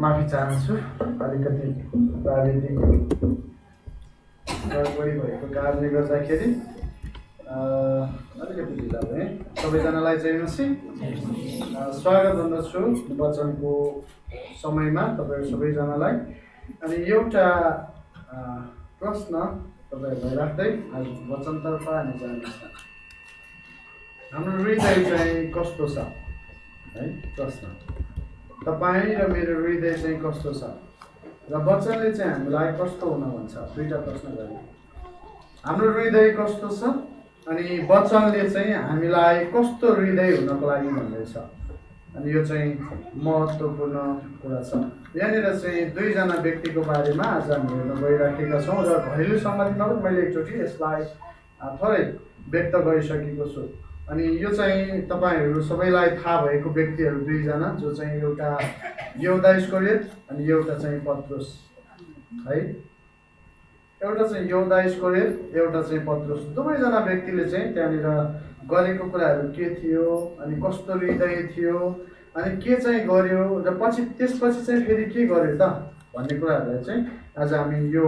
माफी चाहन्छु अलिकति प्राविधिक गडबडी भएको कारणले गर्दाखेरि अलिकति ढिला भएँ। सबैजनालाई जय मसीह। स्वागत भन्दछु वचनको समयमा तपाईहरु सबैजनालाई। अनि एउटा प्रश्न तपाईहरुलाई राख्दै आज वचनतर्फ हामी जानेछौँ। हाम्रो हृदय चाहिँ कस्तो छ है? प्रश्न तपाईँ र मेरो हृदय चाहिँ कस्तो छ र वचनले चाहिँ हामीलाई कस्तो हुन भन्छ? दुईटा प्रश्न गरे। हाम्रो हृदय कस्तो छ अनि वचनले चाहिँ हामीलाई कस्तो हृदय हुनको लागि भन्दैछ। अनि यो चाहिँ महत्त्वपूर्ण कुरा छ। यहाँनिर चाहिँ दुईजना व्यक्तिको बारेमा आज हामी हेर्न गइराखेका छौँ र घरेलु सङ्गतिमा पनि मैले एकचोटि यसलाई थोरै व्यक्त गरिसकेको छु। अनि यो चाहिँ तपाईहरु सबैलाई थाहा भएको व्यक्तिहरू दुईजना, जो चाहिँ एउटा यहुदा इस्करियोत अनि एउटा चाहिँ पत्रुस है। एउटा चाहिँ यहुदा इस्करियोत, एउटा चाहिँ पत्रुस। दुवैजना व्यक्तिले चाहिँ त्यहाँनिर गरेको कुराहरू के थियो अनि कस्तो हृदय थियो अनि के चाहिँ गर्यो र त्यसपछि चाहिँ फेरि के गर्यो त भन्ने कुराहरूलाई चाहिँ आज हामी यो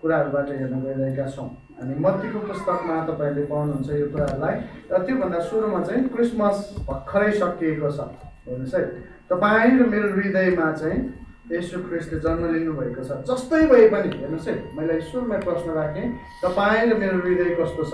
कुराहरूबाट हेर्न गइरहेका छौँ। अनि मत्तीको पुस्तकमा तपाईहरुले पाउनुहुन्छ यो कुराहरूलाई। र त्योभन्दा सुरुमा चाहिँ क्रिसमस भर्खरै सकिएको छ। हेर्नुहोस् है, तपाईँ र मेरो हृदयमा चाहिँ येशू ख्रीष्टले जन्म लिनुभएको छ। जस्तै भए पनि हेर्नुहोस् है, मैले सुरुमै प्रश्न राखेँ, तपाईँ र मेरो हृदय कस्तो छ?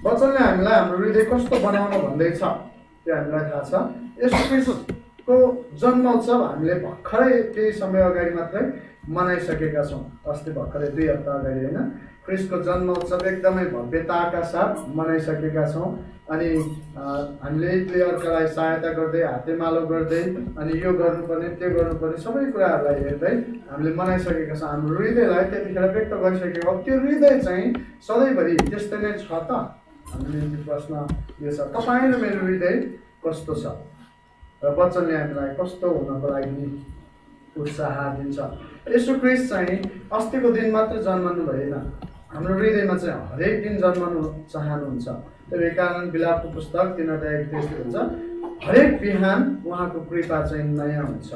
वचनले हामीलाई हाम्रो हृदय कस्तो बनाउन भन्दैछ त्यो हामीलाई थाहा छ। येशू ख्रीष्टको जन्म उत्सव हामीले भर्खरै केही समय अगाडि मात्रै मनाइसकेका छौँ। अस्ति भर्खरै 2 हप्ता अगाडि होइन, ख्रीष्टको जन्म उत्सव एकदमै भव्यताका साथ मनाइसकेका छौँ। अनि हामीले एकले अर्कालाई सहायता गर्दै, हातेमालो गर्दै, अनि यो गर्नुपर्ने त्यो गर्नुपर्ने सबै कुराहरूलाई हेर्दै हामीले मनाइसकेका छौँ। हाम्रो हृदयलाई त्यतिखेर व्यक्त गरिसकेको। अब त्यो हृदय चाहिँ सधैँभरि त्यस्तै नै छ त? हामीले प्रश्न यो छ, तपाईँ र मेरो हृदय कस्तो छ र वचनले हामीलाई कस्तो हुनको लागि उत्साह दिन्छ? येशू ख्रीष्ट चाहिँ अस्तिको दिन मात्र जन्मनु भएन, हाम्रो हृदयमा चाहिँ हरेक दिन जन्मनु चाहनुहुन्छ। त्यही कारण बिलापको पुस्तक 3:31 हुन्छ, हरेक बिहान उहाँको कृपा चाहिँ नयाँ हुन्छ।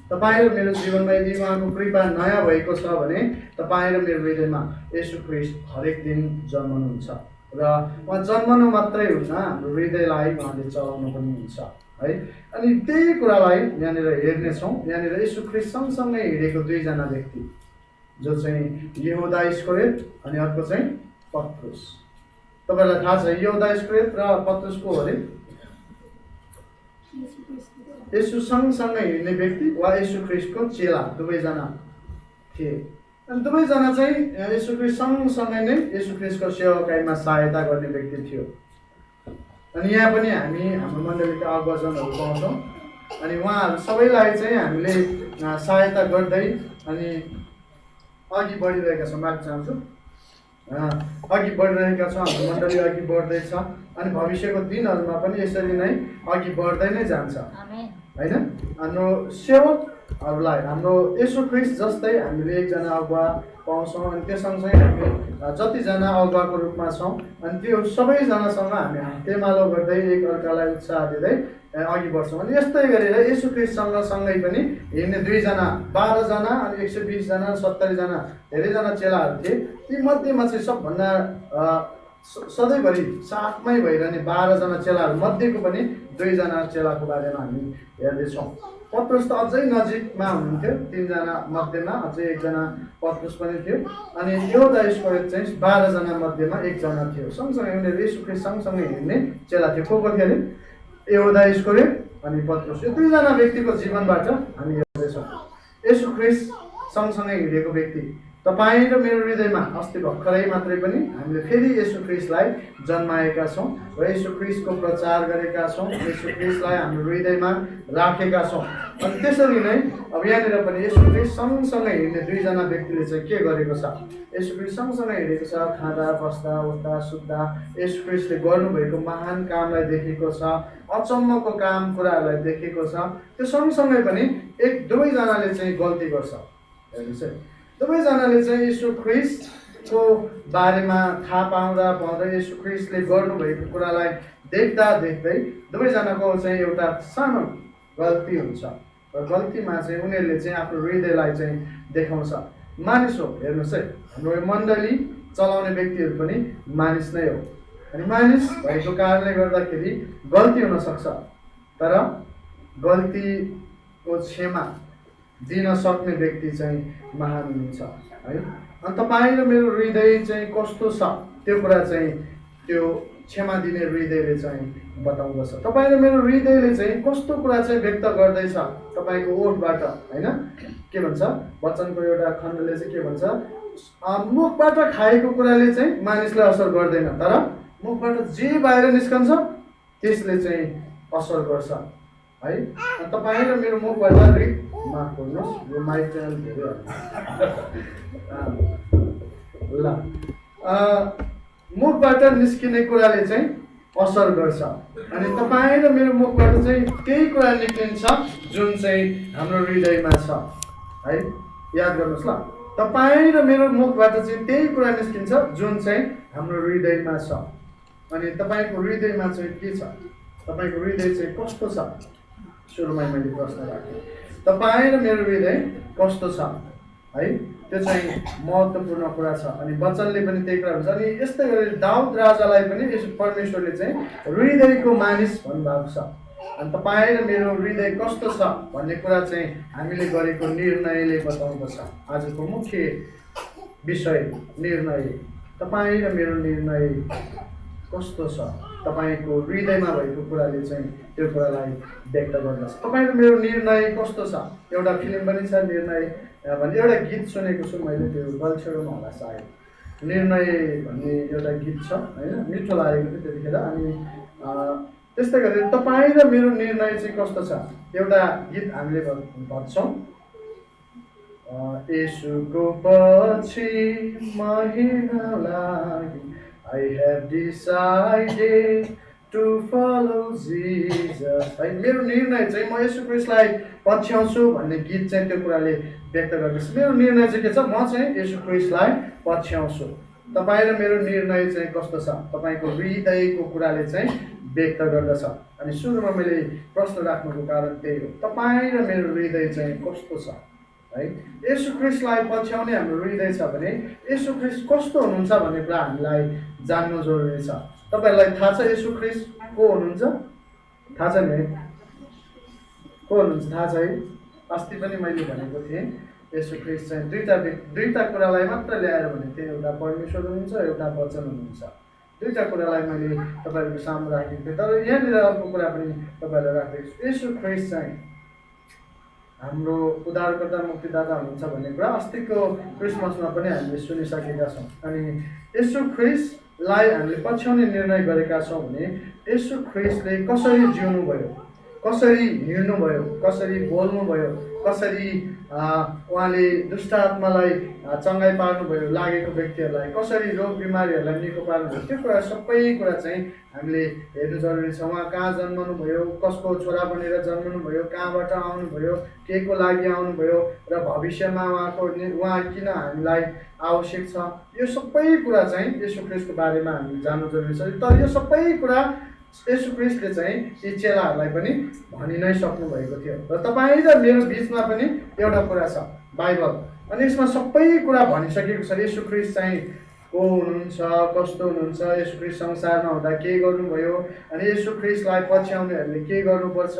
तपाईँ र मेरो जीवनमा यदि उहाँको कृपा नयाँ भएको छ भने तपाईँ र मेरो हृदयमा येशू ख्रीष्ट हरेक दिन जन्मनुहुन्छ। र उहाँ जन्मनु मात्रै हुन्न, हाम्रो हृदयलाई उहाँले चलाउनु पनि हुन्छ है। अनि त्यही कुरालाई यहाँनिर हेर्नेछौँ। यहाँनिर येशू ख्रीष्ट सँगसँगै हिँडेको दुईजना व्यक्ति, जो चाहिँ यहुदा इस्करियोत अनि अर्को चाहिँ पत्रुस। तपाईलाई थाहा छ यहुदा इस्करियोत र पत्रुस को अरे? येशू सँगसँगै हिँड्ने व्यक्ति वा येशू ख्रीष्टको चेला दुवैजना थिए। अनि दुवैजना चाहिँ येशू ख्रीष्ट सँगसँगै नै येशू ख्रीष्टको सेवाकाईमा सहायता गर्ने व्यक्ति थियो। अनि यहाँ पनि हामी हाम्रो मण्डलीका अगुवाजनहरू पाउँछौँ। अनि उहाँहरू सबैलाई चाहिँ हामीले सहायता गर्दै अनि अघि बढिरहेका छौँ। माफी चाहन्छु, अघि बढिरहेका छौँ। हाम्रो मण्डली अघि बढ्दैछ अनि भविष्यको दिनहरूमा पनि यसरी नै अघि बढ्दै नै जान्छ होइन। हाम्रो सेवकहरूलाई हाम्रो येशू ख्रीष्ट जस्तै हामीले एकजना अगुवा पाउँछौँ। अनि त्यो सँगसँगै हामी जतिजना अगुवाको रूपमा छौँ अनि त्यो सबैजनासँग हामी हातेमालो गर्दै एक अर्कालाई उत्साह दिँदै अघि बढ्छौँ। अनि यस्तै गरेर येशू ख्रीष्टसँग सँगै पनि हिँड्ने 12 जना अनि 120 जना 70 जना धेरैजना चेलाहरू थिए। ती मध्येमा चाहिँ सबभन्दा सधैँभरि साथमै भइरहने 12 जना चेलाहरू मध्येको पनि 2 जना चेलाको बारेमा हामी हेर्दैछौँ। पत्रुस त अझै नजिकमा हुनुहुन्थ्यो, 3 जना मध्येमा अझै 1 जना पत्रुस पनि थियो। अनि यहुदा इस्करियोत चाहिँ 12 जना मध्येमा 1 जना थियो। सँगसँगै उनीहरू येशू ख्रीष्ट सँगसँगै हिँड्ने चेला थियो। को थियो अरे? यहुदा इस्करियोत अनि पत्रुस। यो 2 जना व्यक्तिको जीवनबाट हामी हेर्दैछौँ। येशू ख्रीष्ट सँगसँगै हिँडेको व्यक्ति तपाईँ र मेरो हृदयमा अस्ति भर्खरै मात्रै पनि हामीले फेरि येशू ख्रीष्टलाई जन्माएका छौँ र येशू ख्रीष्टको प्रचार गरेका छौँ। येशू ख्रीष्टलाई हाम्रो हृदयमा राखेका छौँ। अनि त्यसरी नै अब यहाँनिर पनि येशू ख्रीष्ट सँगसँगै हिँड्ने 2 जना व्यक्तिले चाहिँ के गरेको छ? येशू ख्रीष्ट सँगसँगै हिँडेको छ। खाँदा बस्दा उठ्दा सुत्दा येशू ख्रीष्टले गर्नुभएको महान कामलाई देखेको छ, अचम्मको काम कुराहरूलाई देखेको छ। त्यो सँगसँगै पनि दुवैजनाले चाहिँ गल्ती गर्छ। हेर्नुहोस् है, दुवैजनाले चाहिँ येशू ख्रीष्टको बारेमा थाहा पाउँदा येशू ख्रीष्टले गर्नुभएको कुरालाई देख्दै दुवैजनाको चाहिँ एउटा सानो गल्ती हुन्छ। र गल्तीमा चाहिँ उनीहरूले चाहिँ आफ्नो हृदयलाई चाहिँ देखाउँछ। मानिस हो, हेर्नुहोस् है, हाम्रो यो मण्डली चलाउने व्यक्तिहरू पनि मानिस नै हो। अनि मानिस भएको कारणले गर्दाखेरि गल्ती हुनसक्छ, तर गल्तीको क्षमा दिन सक्ने व्यक्ति चाहिँ महान हुनुहुन्छ है। अनि तपाईँ र मेरो हृदय चाहिँ कस्तो छ त्यो कुरा चाहिँ त्यो क्षमा दिने हृदयले चाहिँ बताउँदछ। तपाईँ र मेरो हृदयले चाहिँ कस्तो कुरा चाहिँ व्यक्त गर्दैछ तपाईँको ओठबाट, होइन? के भन्छ वचनको एउटा खण्डले चाहिँ के भन्छ, मुखबाट खाएको कुराले चाहिँ मानिसलाई असर गर्दैन, तर मुखबाट जे बाहिर निस्कन्छ त्यसले चाहिँ असर गर्छ है। तपाईँ र मेरो मुखबाट माफ गर्नुहोस्, यो माइक च्यानल धेरै ल मुखबाट निस्किने कुराले चाहिँ असर गर्छ। अनि तपाईँ र मेरो मुखबाट चाहिँ त्यही कुरा निक्लिन्छ जुन चाहिँ हाम्रो हृदयमा छ है। याद गर्नुहोस् ल, तपाईँ र मेरो मुखबाट चाहिँ त्यही कुरा निस्किन्छ जुन चाहिँ हाम्रो हृदयमा छ। अनि तपाईँको हृदयमा चाहिँ के छ, तपाईँको हृदय चाहिँ कस्तो छ? सुरुमै मैले प्रश्न राखेँ, तपाईँ र मेरो हृदय कस्तो छ है, त्यो चाहिँ महत्त्वपूर्ण कुरा छ। अनि वचनले पनि त्यही कुरा हुन्छ। अनि यस्तै गरी दाउद राजालाई पनि यस परमेश्वरले चाहिँ हृदयको मानिस भन्नुभएको छ। अनि तपाईँ र मेरो हृदय कस्तो छ भन्ने कुरा चाहिँ हामीले गरेको निर्णयले बताउँदछ। आजको मुख्य विषय निर्णय, तपाईँ र मेरो निर्णय कस्तो छ, तपाईँको हृदयमा भएको कुराले चाहिँ त्यो कुरालाई व्यक्त गर्दछ। तपाईँ र मेरो निर्णय कस्तो छ? एउटा फिल्म पनि छ निर्णय भन्ने, एउटा गीत सुनेको छु मैले, त्यो गल्छेडोमा होला सायद, निर्णय भन्ने एउटा गीत छ होइन, मिठो लागेको थियो त्यतिखेर। अनि त्यस्तै गरी तपाईँ र मेरो निर्णय चाहिँ कस्तो छ? एउटा गीत हामीले भन्छौँ, येशूको पछि म हिँड्न लागि I have decided to follow Jesus। है, मेरो निर्णय चाहिँ म येशू ख्रीष्टलाई पछ्याउँछु भन्ने गीत चाहिँ त्यो कुराले व्यक्त गर्दछ। मेरो निर्णय चाहिँ के छ? म चाहिँ येशू ख्रीष्टलाई पछ्याउँछु। तपाईँ र मेरो निर्णय चाहिँ कस्तो छ? तपाईँको हृदयको कुराले चाहिँ व्यक्त गर्दछ। अनि सुरुमा मैले प्रश्न राख्नुको कारण त्यही हो, तपाईँ र मेरो हृदय चाहिँ कस्तो छ है। येशू ख्रीष्टलाई पछ्याउने हाम्रो हृदय छ भने येशू ख्रीष्ट कस्तो हुनुहुन्छ भन्ने कुरा हामीलाई जान्नु जरुरी छ। तपाईँहरूलाई थाहा छ येशू ख्रीष्ट को हुनुहुन्छ? थाहा छ नि? को हुनुहुन्छ थाहा छ है? अस्ति पनि मैले भनेको थिएँ, येशू ख्रीष्ट चाहिँ दुईटा कुरालाई मात्र ल्याएर भनेको थिएँ, एउटा परमेश्वर हुनुहुन्छ, एउटा वचन हुनुहुन्छ। दुईटा कुरालाई मैले तपाईँहरूको सामु राखेको थिएँ। तर यहाँनिर अर्को कुरा पनि तपाईँहरूलाई राखेको छु। येशू ख्रीष्ट चाहिँ हाम्रो उद्धारकर्ता मुक्तिदाता हुनुहुन्छ भन्ने कुरा अस्तिको क्रिसमसमा पनि हामीले सुनिसकेका छौँ। अनि येशू ख्रीष्टलाई हामीले पछ्याउने निर्णय गरेका छौँ भने येशू ख्रीष्टले कसरी जिउनु भयो, कसरी हिँड्नु भयो, कसरी बोल्नु भयो, कसरी उहाँले दुष्ट आत्मालाई चङ्गाइ पार्नुभयो, लागेको व्यक्तिहरूलाई कसरी रोग बिमारीहरूलाई निको पार्नुभयो, त्यो कुरा सबै कुरा चाहिँ हामीले हेर्नु जरुरी छ। उहाँ कहाँ जन्मनु भयो, कसको छोरा बनेर जन्मनु भयो, कहाँबाट आउनुभयो, के को लागि आउनुभयो र भविष्यमा उहाँ किन हामीलाई आवश्यक छ, यो सबै कुरा चाहिँ येशू ख्रीष्टको बारेमा हामीले जान्नु जरुरी छ। तर यो सबै कुरा येशू ख्रीष्टले चाहिँ यी चेलाहरूलाई पनि भनि नै सक्नुभएको थियो। र तपाईँ र मेरो बिचमा पनि एउटा कुरा छ बाइबल, अनि यसमा सबै कुरा भनिसकेको छ। येशू ख्रीष्ट चाहिँ को हुनुहुन्छ, कस्तो हुनुहुन्छ, येशू ख्रीष्ट संसारमा हुँदा के गर्नुभयो, अनि येशू ख्रीष्टलाई पछ्याउनेहरूले के गर्नुपर्छ।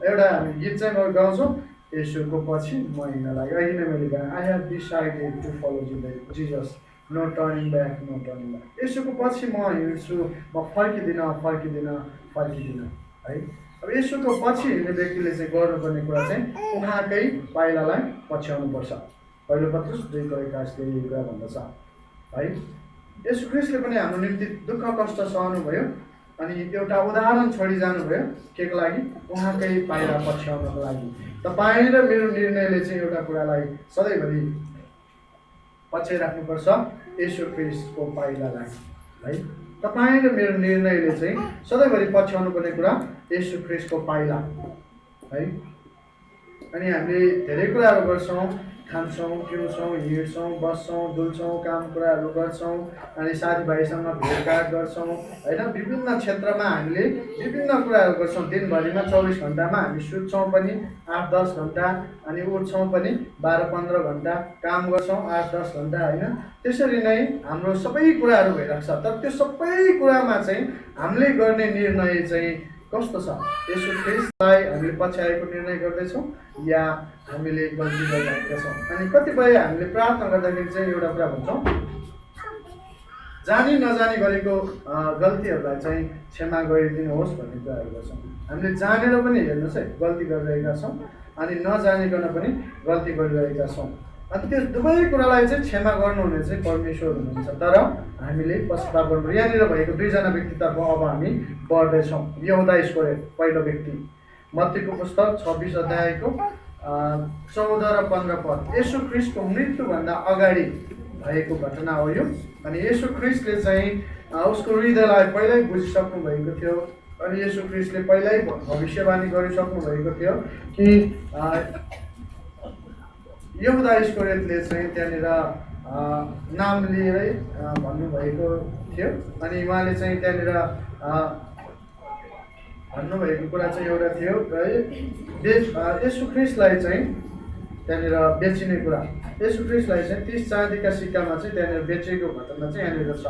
एउटा हामी गीत चाहिँ गाउँछौँ, येशूको पछि म हिँड्न लागि। अघि नै मैले भने I have decided to follow Jesus, no turning back, no turning back. येशूको पछि म हिँड्छु, म फर्किदिनँ है। अब येशूको पछि हिँड्ने व्यक्तिले चाहिँ गर्नुपर्ने कुरा चाहिँ उहाँकै पाइलालाई पछ्याउनुपर्छ। पहिलो पत्रुस 2:21 यही कुरा भन्दछ है। येशू ख्रीष्टले पनि हाम्रो निम्ति दुःख कष्ट सहनुभयो, अनि एउटा उदाहरण छोडी जानुभयो के को लागि? उहाँकै पाइला पछ्याउनको लागि। तपाईँ र मेरो निर्णयले चाहिँ एउटा कुरालाई सधैँभरि पछ्याइराख्नुपर्छ, येशू ख्रीष्टको पाइलालाई है। तपाईँ र मेरो निर्णयले चाहिँ सधैँभरि पछ्याउनु पर्ने कुरा येशू ख्रीष्टको पाइला है। अनि हामीले धेरै कुराहरू गर्छौँ, खान्छौँ, पिउँछौँ, हिँड्छौँ, बस्छौँ, डुल्छौँ, काम कुराहरू गर्छौँ, अनि साथीभाइसँग भेटघाट गर्छौँ होइन। विभिन्न क्षेत्रमा हामीले विभिन्न कुराहरू गर्छौँ। दिनभरिमा 24 घन्टामा हामी सुत्छौँ पनि 8-10 घन्टा, अनि उठ्छौँ पनि 12-15 घन्टा, काम गर्छौँ 8-10 घन्टा होइन। त्यसरी नै हाम्रो सबै कुराहरू भइरहेको छ। तर त्यो सबै कुरामा चाहिँ हामीले गर्ने निर्णय चाहिँ कस्तो छ? यसो ख्रिस्टलाई हामीले पछ्याएको निर्णय गर्दैछौँ या हामीले गल्ती गरिरहेका छौँ? अनि कतिपय हामीले प्रार्थना गर्दाखेरि चाहिँ एउटा कुरा भन्छौँ, जानी नजानी गरेको गल्तीहरूलाई चाहिँ क्षमा गरिदिनुहोस् भन्ने कुराहरू गर्छौँ। हामीले जानेर पनि हेर्नुहोस् है गल्ती गरिरहेका छौँ, अनि नजानिकन पनि गल्ती गरिरहेका छौँ। अनि त्यो दुवै कुरालाई चाहिँ क्षमा गर्नुहुने चाहिँ परमेश्वर हुनुहुन्छ। तर हामीले पश्चाताप गर्नु। यहाँनिर भएको दुईजना व्यक्तितर्फ अब हामी पढ्दैछौँ। यहुदा इस्करियोत पहिलो व्यक्ति, मत्तीको पुस्तक 26 अध्यायको 14 र 15 पद। येशू ख्रिस्टको मृत्युभन्दा अगाडि भएको घटना हो यो। अनि येशू ख्रिस्टले चाहिँ उसको हृदयलाई पहिल्यै बुझिसक्नु भएको थियो। अनि येशू ख्रिस्टले पहिल्यै भविष्यवाणी गरिसक्नु भएको थियो कि यहुदा इस्करियोतले चाहिँ त्यहाँनिर नाम लिएरै भन्नुभएको थियो। अनि उहाँले चाहिँ त्यहाँनिर भन्नुभएको कुरा चाहिँ एउटा थियो है, येशू ख्रिस्टलाई चाहिँ त्यहाँनिर बेचिने कुरा। येशू ख्रिस्टलाई चाहिँ 30 चाँदीका सिक्कामा चाहिँ त्यहाँनिर बेचेको घटना चाहिँ यहाँनिर छ।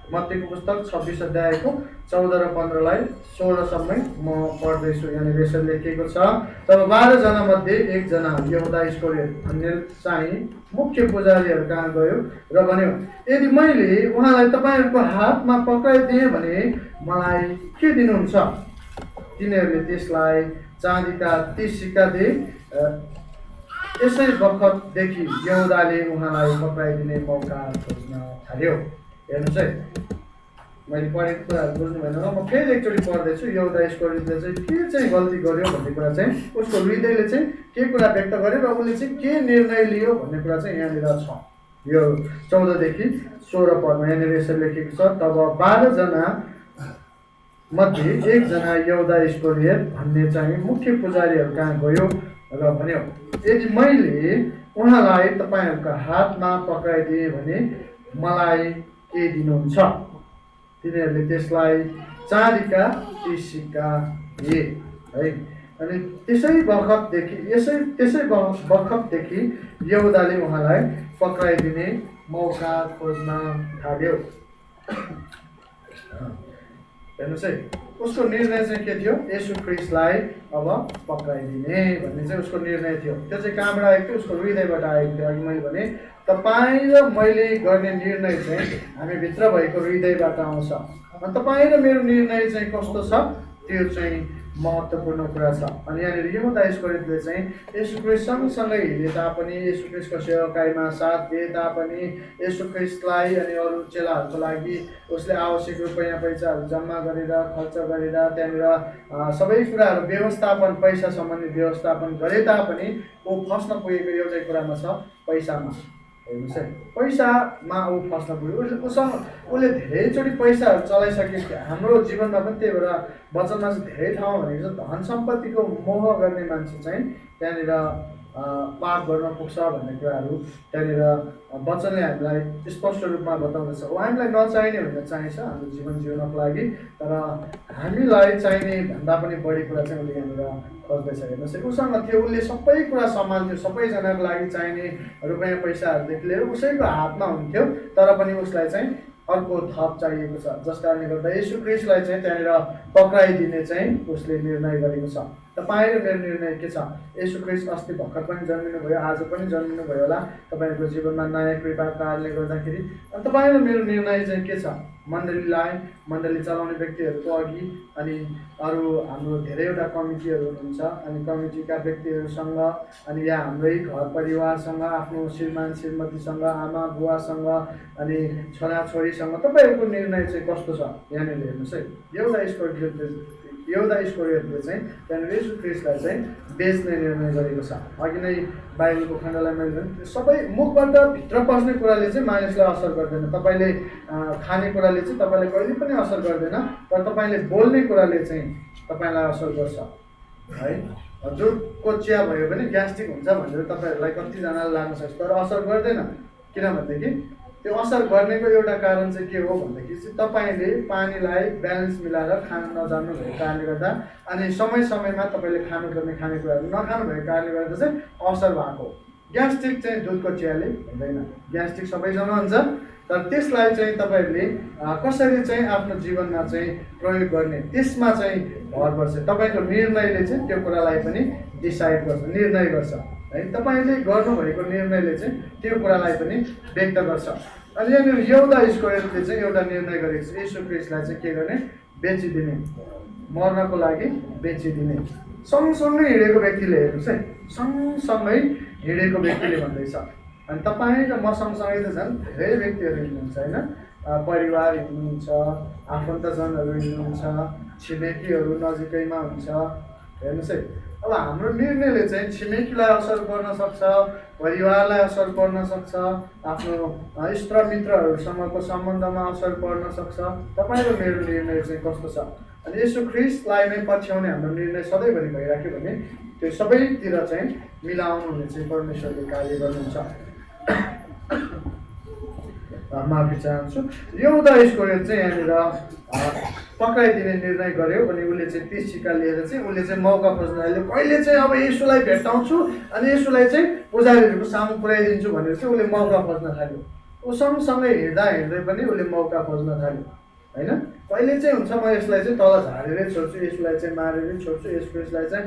मत्तीको पुस्तक 26 अध्यायको 14 र 15लाई 16सम्मै म पढ्दैछु। यहाँनिर यसरी लेखिएको छ, तब 12 जना मध्ये एकजना यहुदा इस्करियोत भन्ने चाहिँ मुख्य पुजारीहरू कहाँ गयो र भन्यो, यदि मैले उहाँलाई तपाईँहरूको हातमा पक्राइदिएँ भने मलाई के दिनुहुन्छ? तिनीहरूले त्यसलाई चाँदीका 30 सिक्का दिए। यसै बखतदेखि यहुदाले उहाँलाई पक्राइदिने मौका खोज्न थाल्यो। हेर्नुहोस् है, मैले पढेको कुराहरू बुझ्नु भएन, म फेरि एकचोटि पढ्दैछु। यहुदा इस्करियोतले चाहिँ के चाहिँ गल्ती गर्यो भन्ने कुरा चाहिँ उसको हृदयले चाहिँ के कुरा व्यक्त गर्यो र उसले चाहिँ के निर्णय लियो भन्ने कुरा चाहिँ यहाँनिर छ। यो 14 देखि 16 पदमा यहाँनिर यसरी लेखेको छ, तब 12 जना मध्ये एकजना यहुदा इस्करियोत भन्ने चाहिँ मुख्य पुजारीहरू कहाँ गयो र भन्यो, यदि मैले उहाँलाई तपाईँहरूका हातमा पक्राइदिएँ भने मलाई के दिनुहुन्छ? तिनीहरूले त्यसलाई चाँदीका 30 सिक्का दिए है। अनि त्यसै बखतदेखि यहुदाले उहाँलाई पक्राइदिने मौका खोज्न थाल्यो। हेर्नुहोस् है, उसको निर्णय चाहिँ के थियो? येशू ख्रिस्टलाई अब पक्राइदिने भन्ने चाहिँ उसको निर्णय थियो। त्यो चाहिँ कहाँबाट आएको थियो? उसको हृदयबाट आएको थियो। अघि मैले भने तपाईँ र मैले गर्ने निर्णय चाहिँ हामीभित्र भएको हृदयबाट आउँछ। अनि तपाईँ र मेरो निर्णय चाहिँ कस्तो छ त्यो चाहिँ महत्त्वपूर्ण कुरा छ। अनि यहाँनिर यहुदा इस्करियोतले चाहिँ येशू ख्रिस्ट सँगसँगै हिँडे तापनि, येशू ख्रिस्टको सेवाकाईमा साथ दिए तापनि, येशू ख्रिस्टलाई अनि अरू चेलाहरूको लागि उसले आवश्यक रुपैयाँ पैसाहरू जम्मा गरेर खर्च गरेर त्यहाँनिर सबै कुराहरू व्यवस्थापन, पैसा सम्बन्धी व्यवस्थापन गरे तापनि ऊ फस्न पुगेको एउटै कुरामा छ, पैसामा। हेर्नुहोस् है, पैसामा ऊ फस्न पुग्यो। उसले धेरैचोटि पैसाहरू चलाइसके। हाम्रो जीवनमा पनि त्यही भएर वचनमा चाहिँ धेरै ठाउँमा भनेको छ, धन सम्पत्तिको मोह गर्ने मान्छे चाहिँ त्यहाँनिर पाप गर्न पुग्छ भन्ने कुराहरू त्यहाँनिर वचनले हामीलाई स्पष्ट रूपमा बताउँदछ। हामीलाई नचाहिने भनेर चाहिन्छ हाम्रो जीवन जिउनको लागि, तर हामीलाई चाहिने भन्दा पनि बढी कुरा चाहिँ उसले यहाँनिर खोज्दैछ। हेर्नुहोस् है, उसँग थियो, उसले सबै कुरा सम्हाल्थ्यो, सबैजनाको लागि चाहिने रुपैयाँ पैसाहरूदेखि लिएर उसैको हातमा हुन्थ्यो। तर पनि उसलाई चाहिँ अर्को थप चाहिएको छ, जस कारणले गर्दा येशू ख्रिस्टलाई चाहिँ त्यहाँनिर पक्राइदिने चाहिँ उसले निर्णय गरेको छ। तपाईँ र मेरो निर्णय के छ? येशू ख्रिस्ट अस्ति भर्खर पनि जन्मिनु भयो, आज पनि जन्मिनु भयो होला तपाईँहरूको जीवनमा नयाँ कृपाको कारणले गर्दाखेरि। अनि तपाईँ र मेरो निर्णय चाहिँ के छ? मण्डली चलाउने व्यक्तिहरूको अघि अनि अरू हाम्रो धेरैवटा कमिटीहरू हुनुहुन्छ, अनि कमिटीका व्यक्तिहरूसँग अनि यहाँ हाम्रै घर परिवारसँग, आफ्नो श्रीमान श्रीमतीसँग, आमा बुवासँग अनि छोराछोरीसँग तपाईँहरूको निर्णय चाहिँ कस्तो छ? यहाँनिर हेर्नुहोस् है, यहुदा इस्करियोतले चाहिँ त्यहाँनिर येशू ख्रिस्टलाई चाहिँ बेच्ने निर्णय गरेको छ। अघि नै बाइबलको खण्डलाई मैले सबै मुखबाट भित्र पस्ने कुराले चाहिँ मानिसलाई असर गर्दैन। तपाईँले खाने कुराले चाहिँ तपाईँलाई कहिले पनि असर गर्दैन, तर तपाईँले बोल्ने कुराले चाहिँ तपाईँलाई असर गर्छ है। दुधको चिया भयो भने ग्यास्ट्रिक हुन्छ भनेर तपाईँहरूलाई कतिजनालाई लाग्न सक्छ, तर असर गर्दैन। किनभनेदेखि त्यो असर गर्नेको एउटा कारण चाहिँ के हो भन्दाखेरि चाहिँ तपाईँले पानीलाई ब्यालेन्स मिलाएर खान नजान्नु भएको कारणले गर्दा अनि समय समयमा तपाईँले खानुपर्ने खानेकुराहरू नखानु भएको कारणले गर्दा चाहिँ असर भएको। ग्यास्ट्रिक चाहिँ दुधको चियाले हुँदैन। ग्यास्ट्रिक सबैजना हुन्छ, तर त्यसलाई चाहिँ तपाईँहरूले कसरी चाहिँ आफ्नो जीवनमा चाहिँ प्रयोग गर्ने त्यसमा चाहिँ भर पर्छ। तपाईँको निर्णयले चाहिँ त्यो कुरालाई पनि डिसाइड गर्छ, निर्णय गर्छ है। तपाईँले गर्नुभएको निर्णयले चाहिँ त्यो कुरालाई पनि व्यक्त गर्छ। अनि यहाँनिर यहुदा इस्करियोतले चाहिँ एउटा निर्णय गरेको छ, येशू ख्रीष्टलाई चाहिँ के गर्ने, बेचिदिने, मर्नको लागि बेचिदिने। सँगसँगै हिँडेको व्यक्तिले हेर्नुहोस् है, सँगसँगै हिँडेको व्यक्तिले भन्दैछ। अनि तपाईँ र म सँगसँगै त झन् धेरै व्यक्तिहरू हिँड्नुहुन्छ होइन, परिवार हिँड्नुहुन्छ, आफन्तजनहरू हिँड्नुहुन्छ, छिमेकीहरू नजिकैमा हुन्छ। हेर्नुहोस् है, अब हाम्रो निर्णयले चाहिँ छिमेकीलाई असर पर्न सक्छ, परिवारलाई असर पर्न सक्छ, आफ्नो इष्टमित्रहरूसँगको सम्बन्धमा असर पर्न सक्छ। तपाईँ र मेरो निर्णय चाहिँ कस्तो छ? अनि येशू ख्रीष्टलाई नै पछ्याउने हाम्रो निर्णय सधैँभरि भइराख्यो भने त्यो सबैतिर चाहिँ मिलाउनु हुने चाहिँ परमेश्वरले कार्य गर्नुहुन्छ। माफी चाहन्छु। यहुदा इस्करियोत चाहिँ यहाँनिर पक्राइदिने निर्णय गर्यो अनि उसले चाहिँ 30 सिक्का लिएर चाहिँ उसले चाहिँ मौका खोज्न थाल्यो। कहिले चाहिँ अब येशूलाई भेट्टाउँछु अनि येशूलाई चाहिँ पुजारीहरूको सामु पुर्याइदिन्छु भनेर चाहिँ उसले मौका खोज्न थाल्यो। ऊ सँगसँगै हिँड्दा हिँड्दै पनि उसले मौका खोज्न थाल्यो होइन। कहिले चाहिँ हुन्छ म यसलाई चाहिँ तल झारेरै छोड्छु, यसलाई चाहिँ मारेरै छोड्छु, यसलाई चाहिँ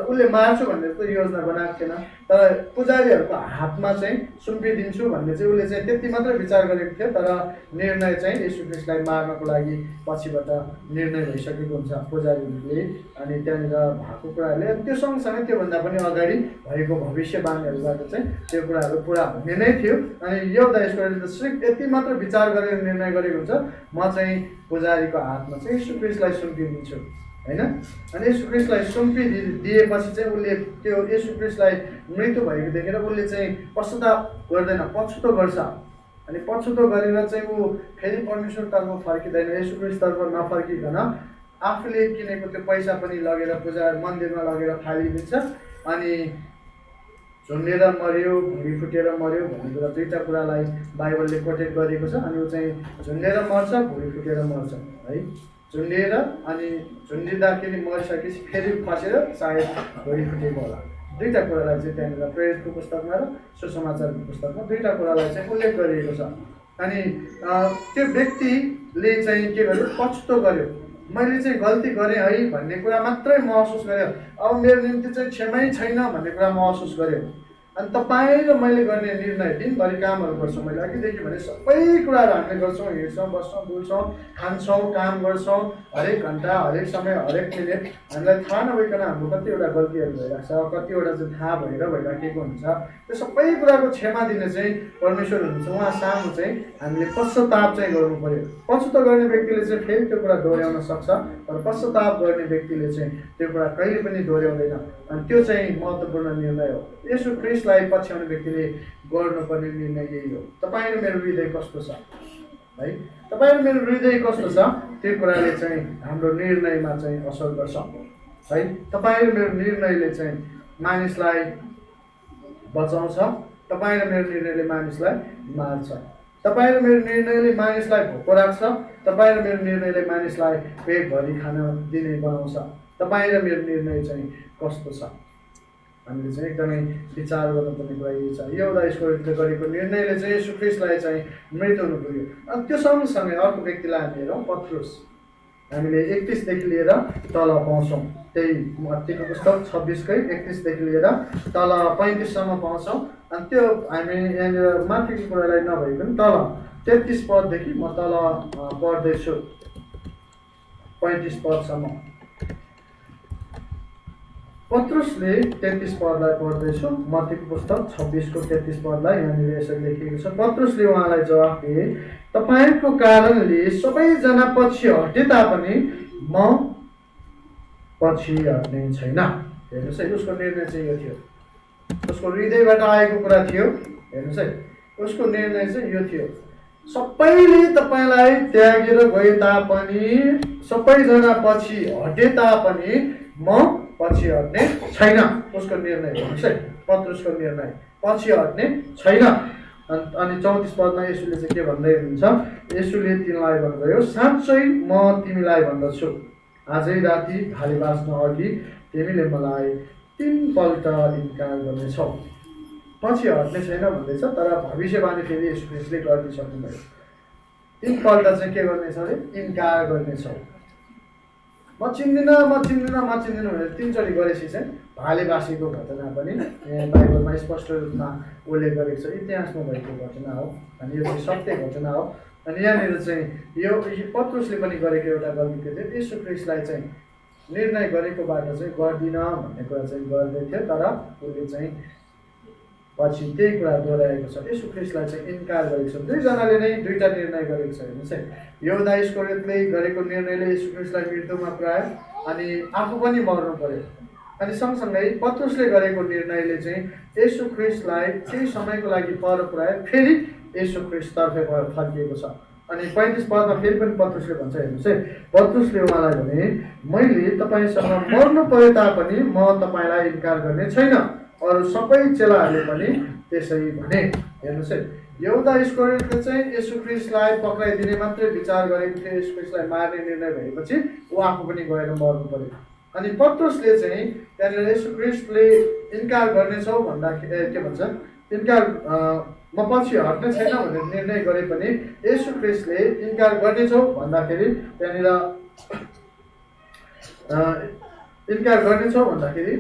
उसले मार्छु भनेर त योजना बनाएको थिएन, तर पुजारीहरूको हातमा चाहिँ सुम्पिदिन्छु भन्ने चाहिँ उसले चाहिँ त्यति मात्रै विचार गरेको थियो। तर निर्णय चाहिँ येशू ख्रीष्टलाई मार्नको लागि पछिबाट निर्णय भइसकेको हुन्छ पुजारीहरूले। अनि त्यहाँनिर भएको कुराहरूले त्यो सँगसँगै त्योभन्दा पनि अगाडि भएको भविष्यवाणीहरूबाट चाहिँ त्यो कुराहरू पुरा हुने नै थियो। अनि यहुदा इस्करियोतले सिर्फ यति मात्र विचार गरेर निर्णय गरेको हुन्छ, म चाहिँ पुजारीको हातमा चाहिँ येशू ख्रीष्टलाई सुम्पिदिन्छु होइन। अनि येशू ख्रीष्टलाई सुम्पिदिएपछि चाहिँ उसले त्यो येशू ख्रीष्टलाई मृत्यु भएको देखेर उसले चाहिँ पश्चाताप गर्दैन, पछुतो गर्छ। अनि पछुतो गरेर चाहिँ ऊ फेरि परमेश्वरतर्फ फर्किँदैन, येशू ख्रीष्टतर्फ नफर्किकन आफूले किनेको त्यो पैसा पनि लगेर पूजा मन्दिरमा लगेर फालिदिन्छ। अनि झुन्डेर मऱ्यो, भुँडी फुटेर मऱ्यो भन्ने कुरा दुईवटा कुरालाई बाइबलले कोटेट गरेको छ। अनि ऊ चाहिँ झुन्डेर मर्छ, भुँडी फुटेर मर्छ है। झुन्डिएर अनि झुन्डिँदाखेरि मरिसकेपछि फेरि खसेर सायद भुँडी फुटेको होला। दुईवटा कुरालाई चाहिँ त्यहाँनिर प्रेरितको पुस्तकमा र सुसमाचारको पुस्तकमा दुईवटा कुरालाई चाहिँ उल्लेख गरिएको छ। अनि त्यो व्यक्तिले चाहिँ के गर्यो, पछुतो गर्यो, मैले चाहिँ गल्ती गरेँ है भन्ने कुरा मात्रै महसुस गर्यो। अब मेरो निम्ति चाहिँ क्षमै छैन भन्ने कुरा महसुस गर्यो। अनि तपाईँ र मैले गर्ने निर्णय दिनभरि कामहरू गर्छौँ, मैले अघिदेखि भने सबै कुराहरू हामीले गर्छौँ, हिँड्छौँ, बस्छौँ, डुल्छौँ, खान्छौँ, काम गर्छौँ, हरेक घन्टा, हरेक समय, हरेक मिनट हामीलाई थाहा नभइकन हाम्रो कतिवटा गल्तीहरू भइरहेको छ, कतिवटा चाहिँ थाहा भइराखेको हुन्छ। त्यो सबै कुराको क्षमा दिने चाहिँ परमेश्वर हुनुहुन्छ। उहाँ सामु चाहिँ हामीले पश्चाताप चाहिँ गर्नु पर्यो। पछुतो गर्ने व्यक्तिले चाहिँ फेरि त्यो कुरा दोहोऱ्याउन सक्छ, तर पश्चाताप गर्ने व्यक्तिले चाहिँ त्यो कुरा कहिले पनि दोहोऱ्याउँदैन। अनि त्यो चाहिँ महत्त्वपूर्ण निर्णय हो। येशू ख्रीष्टलाई पछ्याउने व्यक्तिले गर्नुपर्ने निर्णय यही हो। तपाईँ र मेरो हृदय कस्तो छ है, तपाईँ र मेरो हृदय कस्तो छ त्यो कुराले चाहिँ हाम्रो निर्णयमा चाहिँ असर गर्छ है। तपाईँ र मेरो निर्णयले चाहिँ मानिसलाई बचाउँछ, तपाईँ र मेरो निर्णयले मानिसलाई मार्छ, तपाईँ र मेरो निर्णयले मानिसलाई भोको राख्छ, तपाईँ र मेरो निर्णयले मानिसलाई पेटभरि खाना दिने बनाउँछ। तपाईँ र मेरो निर्णय चाहिँ कस्तो छ हामीले चाहिँ एकदमै विचार गर्नुपर्ने कुरा यही छ। यहुदा इस्करियोतले गरेको निर्णयले चाहिँ येशू ख्रीष्टलाई चाहिँ मृत्यु हुनु पुग्यो। अनि त्यो सँगसँगै अर्को व्यक्तिलाई हामी हेरौँ, पत्रुस। हामीले 31देखि लिएर तल पाउँछौँ, त्यही मत्तीको पुस्तक 26कै 31देखि लिएर तल 35सम्म पाउँछौँ। अनि त्यो हामी यहाँनिर माथिको कुरालाई नभइकन तल 33 पददेखि म तल पढ्दैछु 35 पदसम्म। पत्रुसले 33 पदलाई पढ्दैछु, मत्तीको पुस्तक 26को 33 पदलाई यहाँनिर यसरी लेखिएको छ। पत्रुसले उहाँलाई जवाफ दिए, तपाईँको कारणले सबैजना पछि हटे तापनि म पछि हट्ने छैन। हेर्नुहोस् है, उसको निर्णय चाहिँ यो थियो, उसको हृदयबाट आएको कुरा थियो। हेर्नुहोस् है, उसको निर्णय चाहिँ यो थियो, सबैले तपाईँलाई त्यागेर गए तापनि, सबैजना पछि हटे तापनि म पछि हट्ने छैन। उसको निर्णय हेर्नुहोस् है, पत्रुसको निर्णय पछि हट्ने छैन। अनि 34 पदमा येशूले चाहिँ के भन्दै हुनुहुन्छ, येशूले तिनलाई भन्नुभयो, साँच्चै म तिमीलाई भन्दछु, आजै राति भाले बाँच्न अघि तिमीले मलाई 3 पल्ट इन्कार गर्नेछौ। पछि हट्ने छैन भन्दैछ, तर भविष्यवाणी फेरि येशू ख्रीष्टले गरिदिइसक्नुभयो। 3 पल्ट चाहिँ के गर्नेछ अरे, इन्कार गर्नेछौ। म चिन्दिनँ भनेर 3 चोटि गरेपछि चाहिँ भाले बाँसेको घटना पनि बाइबलमा स्पष्ट रूपमा उल्लेख गरेको छ, इतिहासमा भएको घटना हो। अनि यो चाहिँ सत्य घटना हो। अनि यहाँनिर चाहिँ यो पत्रुसले पनि गरेको एउटा गल्ती के थियो, येशू ख्रीष्टलाई चाहिँ निर्णय गरेकोबाट चाहिँ गर्दिनँ भन्ने कुरा चाहिँ गर्दै थियो, तर उसले चाहिँ पछि त्यही कुरा दोहोऱ्याएको छ। येशू ख्रीष्टलाई चाहिँ इन्कार गरेको छ। दुईजनाले नै दुईवटा निर्णय गरेको छ। हेर्नुहोस् है, यहुदा इस्करियोतले गरेको निर्णयले येशू ख्रीष्टलाई मृत्युमा पुर्यायो अनि आफू पनि मर्नु पर्यो। अनि सँगसँगै पत्रुसले गरेको निर्णयले चाहिँ येशू ख्रीष्टलाई केही समयको लागि पर पुर्यायो, फेरि येशू ख्रीष्टतर्फे फर्किएको छ। अनि 35 पदमा फेरि पनि पत्रुसले भन्छ, हेर्नुहोस् है, पत्रुसले उहाँलाई भने, मैले तपाईँसँग मर्नु परे तापनि म तपाईँलाई इन्कार गर्ने छैन। अरू सबै चेलाहरूले पनि त्यसै भने। हेर्नुहोस् है, यहुदा इस्करियोतले चाहिँ येशू ख्रीष्टलाई पक्राइदिने मात्रै विचार गरेको थियो, येशू ख्रीष्टलाई मार्ने निर्णय भएपछि ऊ आफू पनि गएर मर्नु पर्यो। अनि पत्रुसले चाहिँ त्यहाँनिर येशू ख्रीष्टले इन्कार गर्नेछौ भन्दाखेरि के भन्छ, इन्कार म पछि हट्ने छैन भनेर निर्णय गरे पनि येशू ख्रीष्टले इन्कार गर्नेछौ भन्दाखेरि त्यहाँनिर इन्कार गर्नेछौ भन्दाखेरि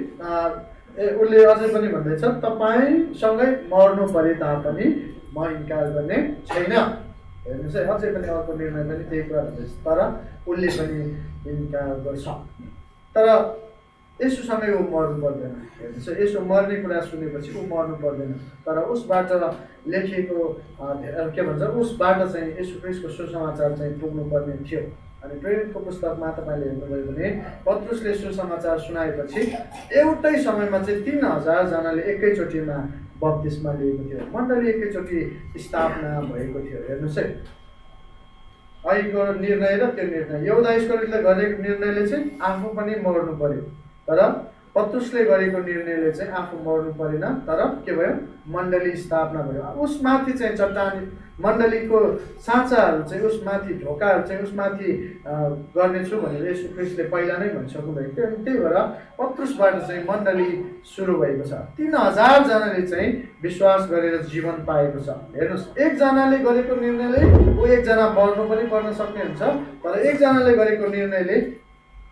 उसले अझै पनि भन्दैछ, तपाईँसँगै मर्नु परे तापनि म इन्कार गर्ने छैन। हेर्नुहोस् है, अझै पनि अर्को निर्णय पनि त्यही कुरा भन्दैछ, तर उसले पनि इन्कार गर्छ। तर यसोसँगै ऊ मर्नु पर्दैन। हेर्नुहोस्, यसो मर्ने कुरा सुनेपछि ऊ मर्नु पर्दैन, तर उसबाट लेखिएको के भन्छ, उसबाट चाहिँ येशू ख्रीष्टको सुसमाचार चाहिँ पुग्नुपर्ने थियो। अनि प्रेरितको पुस्तकमा तपाईँले हेर्नुभयो भने पत्रुसले सुसमाचार सुनाएपछि एउटै समयमा चाहिँ 3000 जनाले एकैचोटिमा बप्तिस्मा लिएको थियो, मण्डली एकैचोटि स्थापना भएको थियो। हेर्नुहोस् है, अहिलेको निर्णय र त्यो निर्णय, यहुदा इस्करियोतले गरेको निर्णयले चाहिँ आफू पनि मर्नु पर्यो, तर पत्रुसले गरेको निर्णयले चाहिँ आफू मर्नु परेन, तर के भयो, मण्डली स्थापना भयो। उसमाथि चाहिँ चट्टानी मण्डलीको साँचाहरू चाहिँ उसमाथि, ढोकाहरू चाहिँ उसमाथि गर्नेछु भनेर येशू ख्रीष्टले पहिला नै भनिसक्नु भएको थियो। अनि त्यही भएर पत्रुसबाट चाहिँ मण्डली सुरु भएको छ। 3000 जनाले चाहिँ विश्वास गरेर जीवन पाएको छ। हेर्नुहोस्, एकजनाले गरेको निर्णयले ऊ एकजना मर्नु पनि पर्न सक्ने हुन्छ, तर एकजनाले गरेको निर्णयले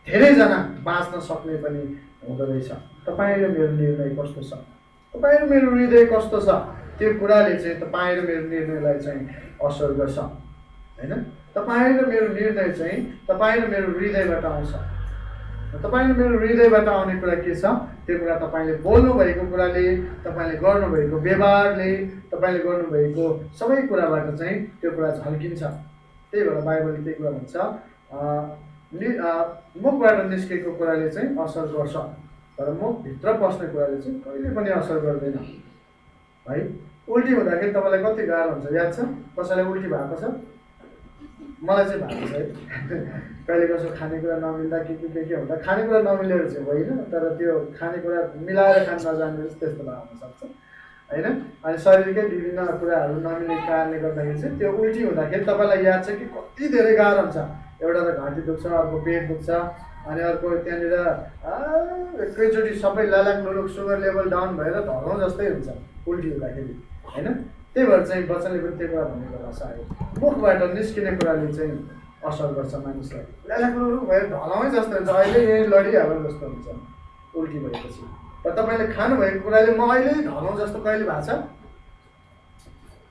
धेरैजना बाँच्न सक्ने पनि हुँदो रहेछ। तपाईँ र मेरो निर्णय कस्तो छ, तपाईँ र मेरो हृदय कस्तो छ, त्यो कुराले चाहिँ तपाईँ र मेरो निर्णयलाई चाहिँ असर गर्छ, होइन? तपाईँ र मेरो निर्णय चाहिँ तपाईँ र मेरो हृदयबाट आउँछ। तपाईँ र मेरो हृदयबाट आउने कुरा के छ, त्यो कुरा तपाईँले बोल्नुभएको कुराले, तपाईँले गर्नुभएको व्यवहारले, तपाईँले गर्नुभएको सबै कुराबाट चाहिँ त्यो कुरा झल्किन्छ। त्यही भएर बाइबलले त्यही कुरा भन्छ, मुखबाट निस्केको कुराले चाहिँ असर गर्छ, तर मुखभित्र पस्ने कुराले चाहिँ कहिले पनि असर गर्दैन। है, उल्टी हुँदाखेरि तपाईँलाई कति गाह्रो हुन्छ याद छ? कसैलाई उल्टी भएको छ? मलाई चाहिँ भएको छ है। कहिले कसो खानेकुरा नमिल्दा के हुँदा, खानेकुरा नमिलेर चाहिँ होइन, तर त्यो खानेकुरा मिलाएर खान नजानेर त्यस्तो हुनसक्छ, होइन? अनि शरीरकै विभिन्न कुराहरू नमिल्ने कारणले गर्दाखेरि चाहिँ त्यो उल्टी हुँदाखेरि तपाईँलाई याद छ कि कति धेरै गाह्रो हुन्छ। एउटा त घाँटी दुख्छ, अर्को पेट दुख्छ, अनि अर्को त्यहाँनिर एकैचोटि सबै लालाक लुलुक सुगर लेभल डाउन भएर ढलौँ जस्तै हुन्छ उल्टी हुँदाखेरि, होइन? त्यही भएर चाहिँ वचनले पनि त्यो कुरा भनेको भाषा आयो, मुखबाट निस्किने कुराले चाहिँ असर गर्छ मानिसलाई। लालाक लुलुक भएर ढलौँ जस्तो हुन्छ, अहिले यही लडिहाल्नु जस्तो हुन्छ उल्टी भएपछि। र तपाईँले खानुभएको कुराले म अहिले ढलौँ जस्तो कहिले भएको छ?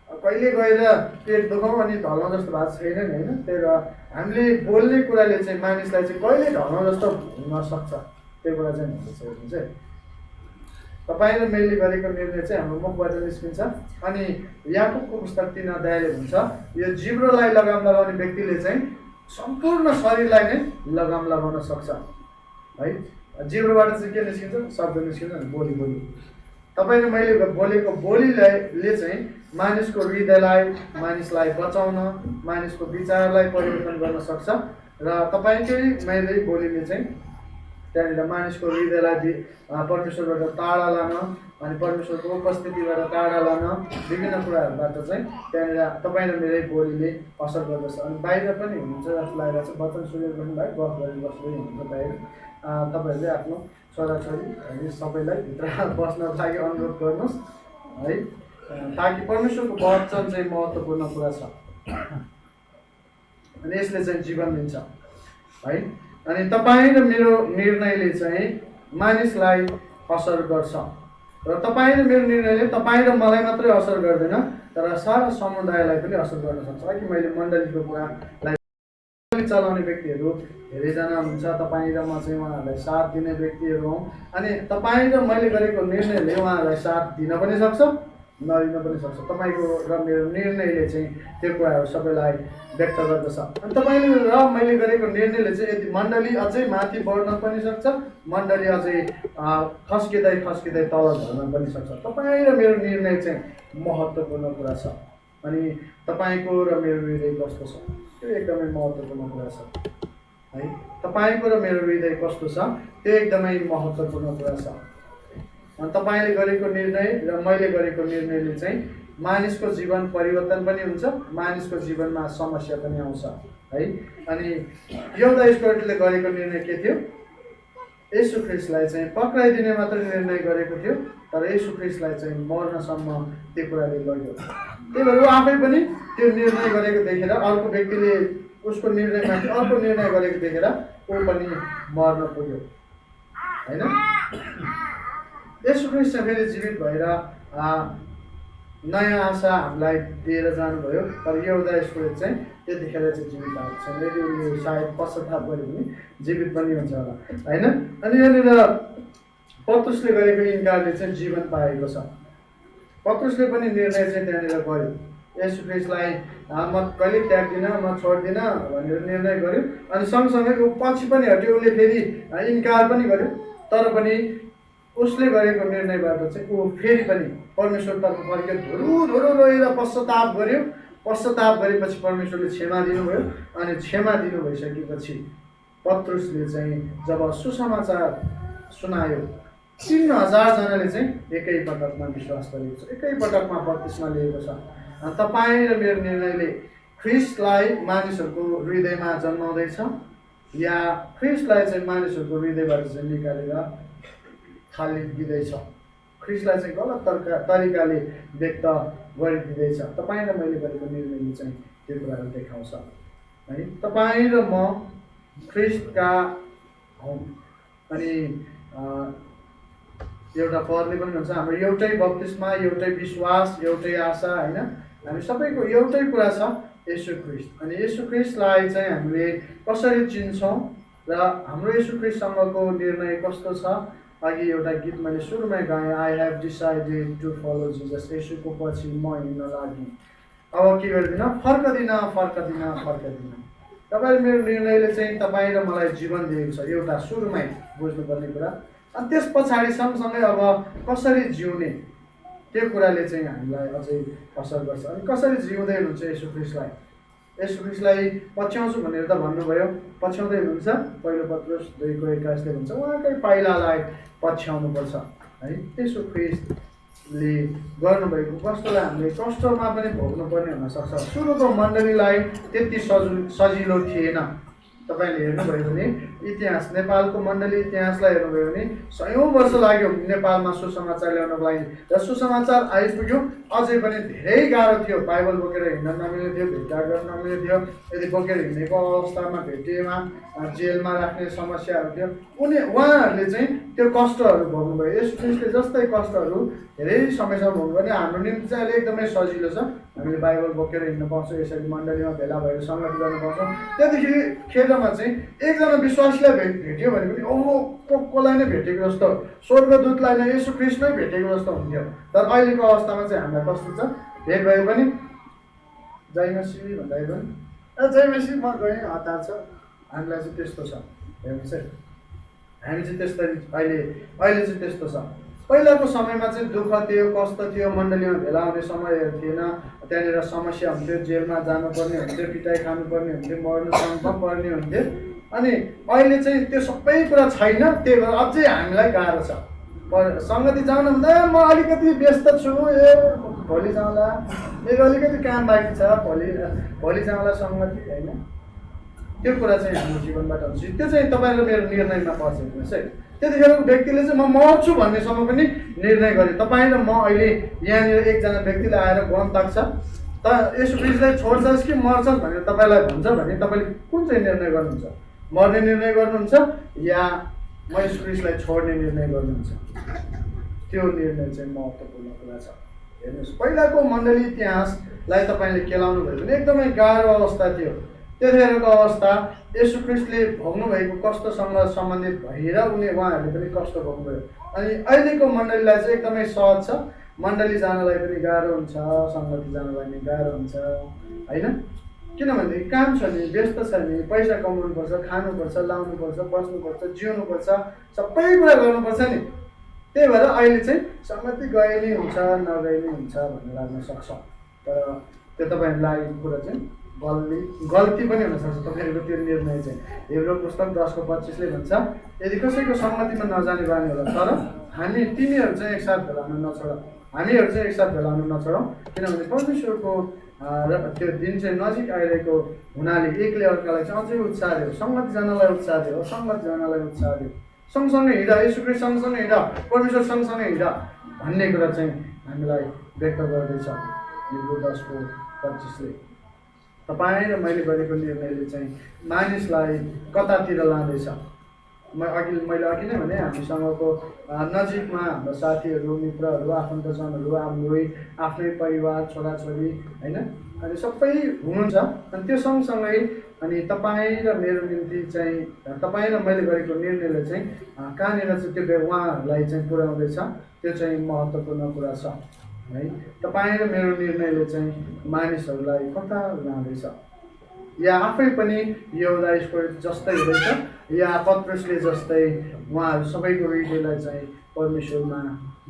कहिले गएर पेट दुखाउँ अनि ढलौँ जस्तो भएको छैन नि, होइन? त्यही भएर हामीले बोल्ने कुराले चाहिँ मानिसलाई चाहिँ कहिले ढलौँ जस्तो हुन सक्छ, त्यो कुरा चाहिँ हुँदछ। हेर्नु चाहिँ तपाईँ र मैले गरेको निर्णय चाहिँ हाम्रो मुखबाट निस्किन्छ। अनि याकुबको पुस्तक 3 अध्यायले भन्छ, यो जिब्रोलाई लगाम लगाउने व्यक्तिले चाहिँ सम्पूर्ण शरीरलाई नै लगाम लगाउन सक्छ। है, जिब्रोबाट चाहिँ के निस्किन्छ? शब्द निस्किन्छ, बोली। तपाईँ र मैले बोलेको बोलीले चाहिँ मानिसको हृदयलाई, मानिसलाई बचाउन, मानिसको विचारलाई परिवर्तन गर्न सक्छ। र तपाईँकै मैले बोलीले चाहिँ त्यहाँनिर मानिसको हृदयलाई परमेश्वरबाट टाढा लान अनि परमेश्वरको उपस्थितिबाट टाढा लान विभिन्न कुराहरूबाट चाहिँ त्यहाँनिर तपाईँ र मेरै बोलीले असर गर्दछ। अनि बाहिर पनि हुनुहुन्छ जस्तो लागेर चाहिँ वचन सुनेर पनि भाइ गफ गरेर बस्दै हुनुहुन्छ बाहिर तपाईँहरूले आफ्नो छोराछोरी सबैलाई भित्र बस्नको लागि अनुरोध गर्नुहोस् है, ताकि परमेश्वरको वचन चाहिँ महत्त्वपूर्ण कुरा छ अनि यसले चाहिँ जीवन दिन्छ है। अनि तपाईँ र मेरो निर्णयले चाहिँ मानिसलाई असर गर्छ र तपाईँ र मेरो निर्णयले तपाईँ र मलाई मात्रै असर गर्दैन तर सारा समुदायलाई पनि असर गर्न सक्छ। कि मैले मण्डलीको कुरालाई चलाउने व्यक्तिहरू धेरैजना हुन्छ, तपाईँ र म चाहिँ उहाँहरूलाई साथ दिने व्यक्तिहरू हौँ अनि तपाईँ र मैले गरेको निर्णयले उहाँहरूलाई साथ दिन पनि सक्छ नदिन पनि सक्छ। तपाईँको र मेरो निर्णयले चाहिँ त्यो कुराहरू सबैलाई व्यक्त गर्दछ अनि तपाईँले र मैले गरेको निर्णयले चाहिँ यदि मण्डली अझै माथि बढ्न पनि सक्छ, मण्डली अझै खस्किँदै खस्किँदै तल झर्न पनि सक्छ। तपाईँ र मेरो निर्णय चाहिँ महत्त्वपूर्ण कुरा छ अनि तपाईँको र मेरो हृदय कस्तो छ त्यो एकदमै महत्त्वपूर्ण कुरा छ है। तपाईँको र मेरो हृदय कस्तो छ त्यो एकदमै महत्त्वपूर्ण कुरा छ। अनि तपाईँले गरेको निर्णय र मैले गरेको निर्णयले चाहिँ मानिसको जीवन परिवर्तन पनि हुन्छ, मानिसको जीवनमा समस्या पनि आउँछ है। अनि यहुदा इस्करियोतले गरेको निर्णय के थियो? येशू ख्रीष्टलाई चाहिँ पक्राइदिने मात्र निर्णय गरेको थियो तर येशू ख्रीष्टलाई चाहिँ मर्नसम्म त्यो कुराले लग्यो। त्यही भएर ऊ आफै पनि त्यो निर्णय गरेको देखेर अर्को व्यक्तिले उसको निर्णयमाथि अर्को निर्णय गरेको देखेर ऊ पनि मर्न पुग्यो होइन। येशू ख्रीष्ट चाहिँ फेरि जीवित भएर नयाँ आशा हामीलाई दिएर जानुभयो तर यहुदा इस्करियोत चाहिँ त्यतिखेर चाहिँ जीवित आएको छैन। यदि उसले सायद पश्चाताप गऱ्यो भने जीवित पनि हुन्छ होला होइन। अनि यहाँनिर पत्रुसले गरेको इन्कारले चाहिँ जीवन पाएको छ। पत्रुसले पनि निर्णय चाहिँ त्यहाँनिर गर्यो, येशू ख्रीष्टलाई म कहिले त्याग्दिनँ म छोड्दिनँ भनेर निर्णय गर्यो अनि सँगसँगै ऊ पछि पनि हट्यो, उसले फेरि इन्कार पनि गर्यो तर पनि उसले गरेको निर्णयबाट चाहिँ ऊ फेरि पनि परमेश्वरतर्फ फर्क्यो, धुरो रोएर पश्चाताप गर्यो। पश्चाताप गरेपछि परमेश्वरले क्षमा दिनुभयो अनि क्षमा दिनु भइसकेपछि पत्रुसले चाहिँ जब सुसमाचार सुनायो 3000 जनाले चाहिँ एकैपटकमा विश्वास गरेको छ, एकैपटकमा बत्तिस्मा लिएको छ। अनि तपाईँ र मेरो निर्णयले ख्रीष्टलाई मानिसहरूको हृदयमा जन्माउँदैछ या ख्रीष्टलाई चाहिँ मानिसहरूको हृदयबाट चाहिँ निकालेर खाली दिँदैछ, ख्रीष्टलाई चाहिँ गलत तरिकाले व्यक्त गरिदिँदैछ। तपाईँ र मैले गरेको निर्णयले चाहिँ त्यो कुराहरू देखाउँछ है। तपाईँ र म ख्रीष्टका हौँ अनि एउटा पदले पनि भन्छ हाम्रो एउटै बप्तिस्मा, एउटै विश्वास, एउटै आशा होइन। हामी सबैको एउटै कुरा छ येशू ख्रीष्ट। अनि येशू ख्रीष्टलाई चाहिँ हामीले कसरी चिन्छौँ र हाम्रो येशू ख्रीष्टसँगको निर्णय कस्तो छ? अघि एउटा गीत मैले सुरुमै गाएँ, I have decided to follow Jesus, येशूको पछि म हिँड्न लागि अब के गर्दिनँ, फर्कदिनँ। तपाईँ मेरो निर्णयले चाहिँ तपाईँ र मलाई जीवन दिएको छ, एउटा सुरुमै बुझ्नुपर्ने कुरा। अनि त्यस पछाडि सँगसँगै अब कसरी जिउने त्यो कुराले चाहिँ हामीलाई अझै असर गर्छ। अनि कसरी जिउँदै हुनुहुन्छ येशू ख्रीष्टलाई? येशू ख्रीष्टलाई पछ्याउँछु भनेर त भन्नुभयो, पछ्याउँदै हुनुहुन्छ। पहिलो पत्रुस 2:21 भन्छ उहाँकै पाइलालाई पछ्याउनुपर्छ है। येशू ख्रीष्टले गर्नुभएको कष्टलाई हामीले कष्टमा पनि भोग्नुपर्ने हुनसक्छ। सुरुको मण्डलीलाई त्यति सजिलो थिएन। तपाईँले हेर्नुभयो भने इतिहास, नेपालको मण्डली इतिहासलाई हेर्नुभयो भने 100औं वर्ष लाग्यो नेपालमा सुसमाचार ल्याउनको लागि र सुसमाचार आइपुग्यो। अझै पनि धेरै गाह्रो थियो, बाइबल बोकेर हिँड्न नमिल्ने थियो, भेट्टा गर्न नमिल्ने थियो। यदि बोकेर हिँडेको अवस्थामा भेटिएमा जेलमा राख्ने समस्याहरू थियो। उहाँहरूले चाहिँ त्यो कष्टहरू भोग्नुभयो। येशू ख्रीष्टले जस्तै कष्टहरू धेरै समयसम्म भोग्नु भने हाम्रो निम्ति चाहिँ अहिले एकदमै सजिलो छ। हामीले बाइबल बोकेर हिँड्न पाउँछौँ, यसरी मण्डलीमा भेला भएर सङ्गति गर्न पाउँछौँ। त्यहाँदेखि खेलमा चाहिँ एकजना विश्वासीलाई भेट्यो भने पनि ओहो कसलाई नै भेटेको जस्तो, स्वर्गदूतलाई नै येशू ख्रीष्ट नै भेटेको जस्तो हुन्थ्यो। तर अहिलेको अवस्थामा चाहिँ हामीलाई कस्तो छ, भेट भयो भने जय मसी भन्दाखेरि पनि जय मसी म गएँ हतार छ। हामीलाई चाहिँ त्यस्तो छ, हेर्नुहोस् है, हामी चाहिँ त्यस्तै अहिले चाहिँ त्यस्तो छ। पहिलाको समयमा चाहिँ दुःख थियो, कष्ट थियो, मण्डलीमा भेला हुने समयहरू थिएन, त्यहाँनिर समस्या हुन्थ्यो, जेलमा जानुपर्ने हुन्थ्यो, पिटाइ खानुपर्ने हुन्थ्यो, मर्नुसम्म पर्ने हुन्थ्यो। अनि अहिले चाहिँ त्यो सबै कुरा छैन, त्यही भएर अझै हामीलाई गाह्रो छ। सङ्गति जान भन्दा म अलिकति व्यस्त छु, भोलि जाउँला, मेरो अलिकति काम बाँकी छ, भोलि जाउँला सङ्गति, होइन? त्यो कुरा चाहिँ हाम्रो जीवनबाट हुन्छ। त्यो चाहिँ तपाईँ र मेरो निर्णयमा पर्छ हेर्नुहोस् है। त्यतिखेर व्यक्तिले चाहिँ म मर्छु भन्नेसम्म पनि निर्णय गरे। तपाईँ र म अहिले यहाँनिर एकजना व्यक्तिले आएर गन ताक्छ, त यसो ख्रिस्टलाई छोड्छस् कि मर्छस् भनेर तपाईँलाई भन्छ भने तपाईँले कुन चाहिँ निर्णय गर्नुहुन्छ? मर्ने निर्णय गर्नुहुन्छ या म यसो ख्रिस्टलाई छोड्ने निर्णय गर्नुहुन्छ? त्यो निर्णय चाहिँ महत्त्वपूर्ण कुरा छ। हेर्नुहोस्, पहिलाको मण्डली इतिहासलाई तपाईँले केलाउनु भयो भने एकदमै गाह्रो अवस्था थियो। त्यतिखेरको अवस्था यसु ख्रिस्टले भोग्नु भएको कष्टसँग सम्बन्धित भएर उहाँहरूले पनि कष्ट भोग्नुभयो। अनि अहिलेको मण्डलीलाई चाहिँ एकदमै सहज छ, मण्डली जानलाई पनि गाह्रो हुन्छ, सङ्गति जानलाई पनि गाह्रो हुन्छ, होइन? किनभने काम छ नि, व्यस्त छ नि, पैसा कमाउनुपर्छ, खानुपर्छ, लाउनुपर्छ, बस्नुपर्छ, जिउनुपर्छ, सबै कुरा गर्नुपर्छ नि। त्यही भएर अहिले चाहिँ सङ्गति गए नै हुन्छ, नगए नै हुन्छ भन्ने लाग्न सक्छ। तर त्यो तपाईँहरूलाई कुरा चाहिँ गल्ती पनि हुनसक्छ तपाईँहरूको त्यो निर्णय चाहिँ। हेब्रो पुस्तक 10:25ले भन्छ, यदि कसैको सङ्गतिमा नजाने बानी होला, तर तिमीहरू चाहिँ एकसाथ भेला हुन नछोड, हामीहरू चाहिँ एकसाथ भेला हुन नछोडौँ, किनभने परमेश्वरको त्यो दिन चाहिँ नजिक आइरहेको हुनाले एकले अर्कालाई चाहिँ अझै उत्साह दियो, सङ्गति जानलाई उत्साह दियो, सङ्गति जानलाई उत्साह दियो, सँगसँगै हिँड, यसु ख्रिस्ट सँगसँगै हिँड, परमेश्वर सँगसँगै हिँड भन्ने कुरा चाहिँ हामीलाई व्यक्त गर्दैछ हेब्रो 10:25ले। तपाईँ र मैले गरेको निर्णयले चाहिँ मानिसलाई कतातिर लाँदैछ? मैले अघि नै भने हामीसँगको नजिकमा हाम्रो साथीहरू, मित्रहरू, आफन्तजनहरू, हाम्रै आफ्नै परिवार, छोराछोरी, होइन? अनि सबै हुनुहुन्छ। अनि त्यो सँगसँगै अनि तपाईँ र मेरो निम्ति चाहिँ तपाईँ र मैले गरेको निर्णयले चाहिँ कहाँनिर चाहिँ त्यो उहाँहरूलाई चाहिँ पुर्याउँदैछ, त्यो चाहिँ महत्त्वपूर्ण कुरा छ है। तपाईँ र मेरो निर्णयले चाहिँ मानिसहरूलाई कता लाँदैछ? या आफै पनि यहुदा इस्करियोत जस्तै हुँदैछ, या पत्रुसले जस्तै उहाँहरू सबैको हृदयलाई चाहिँ परमेश्वरमा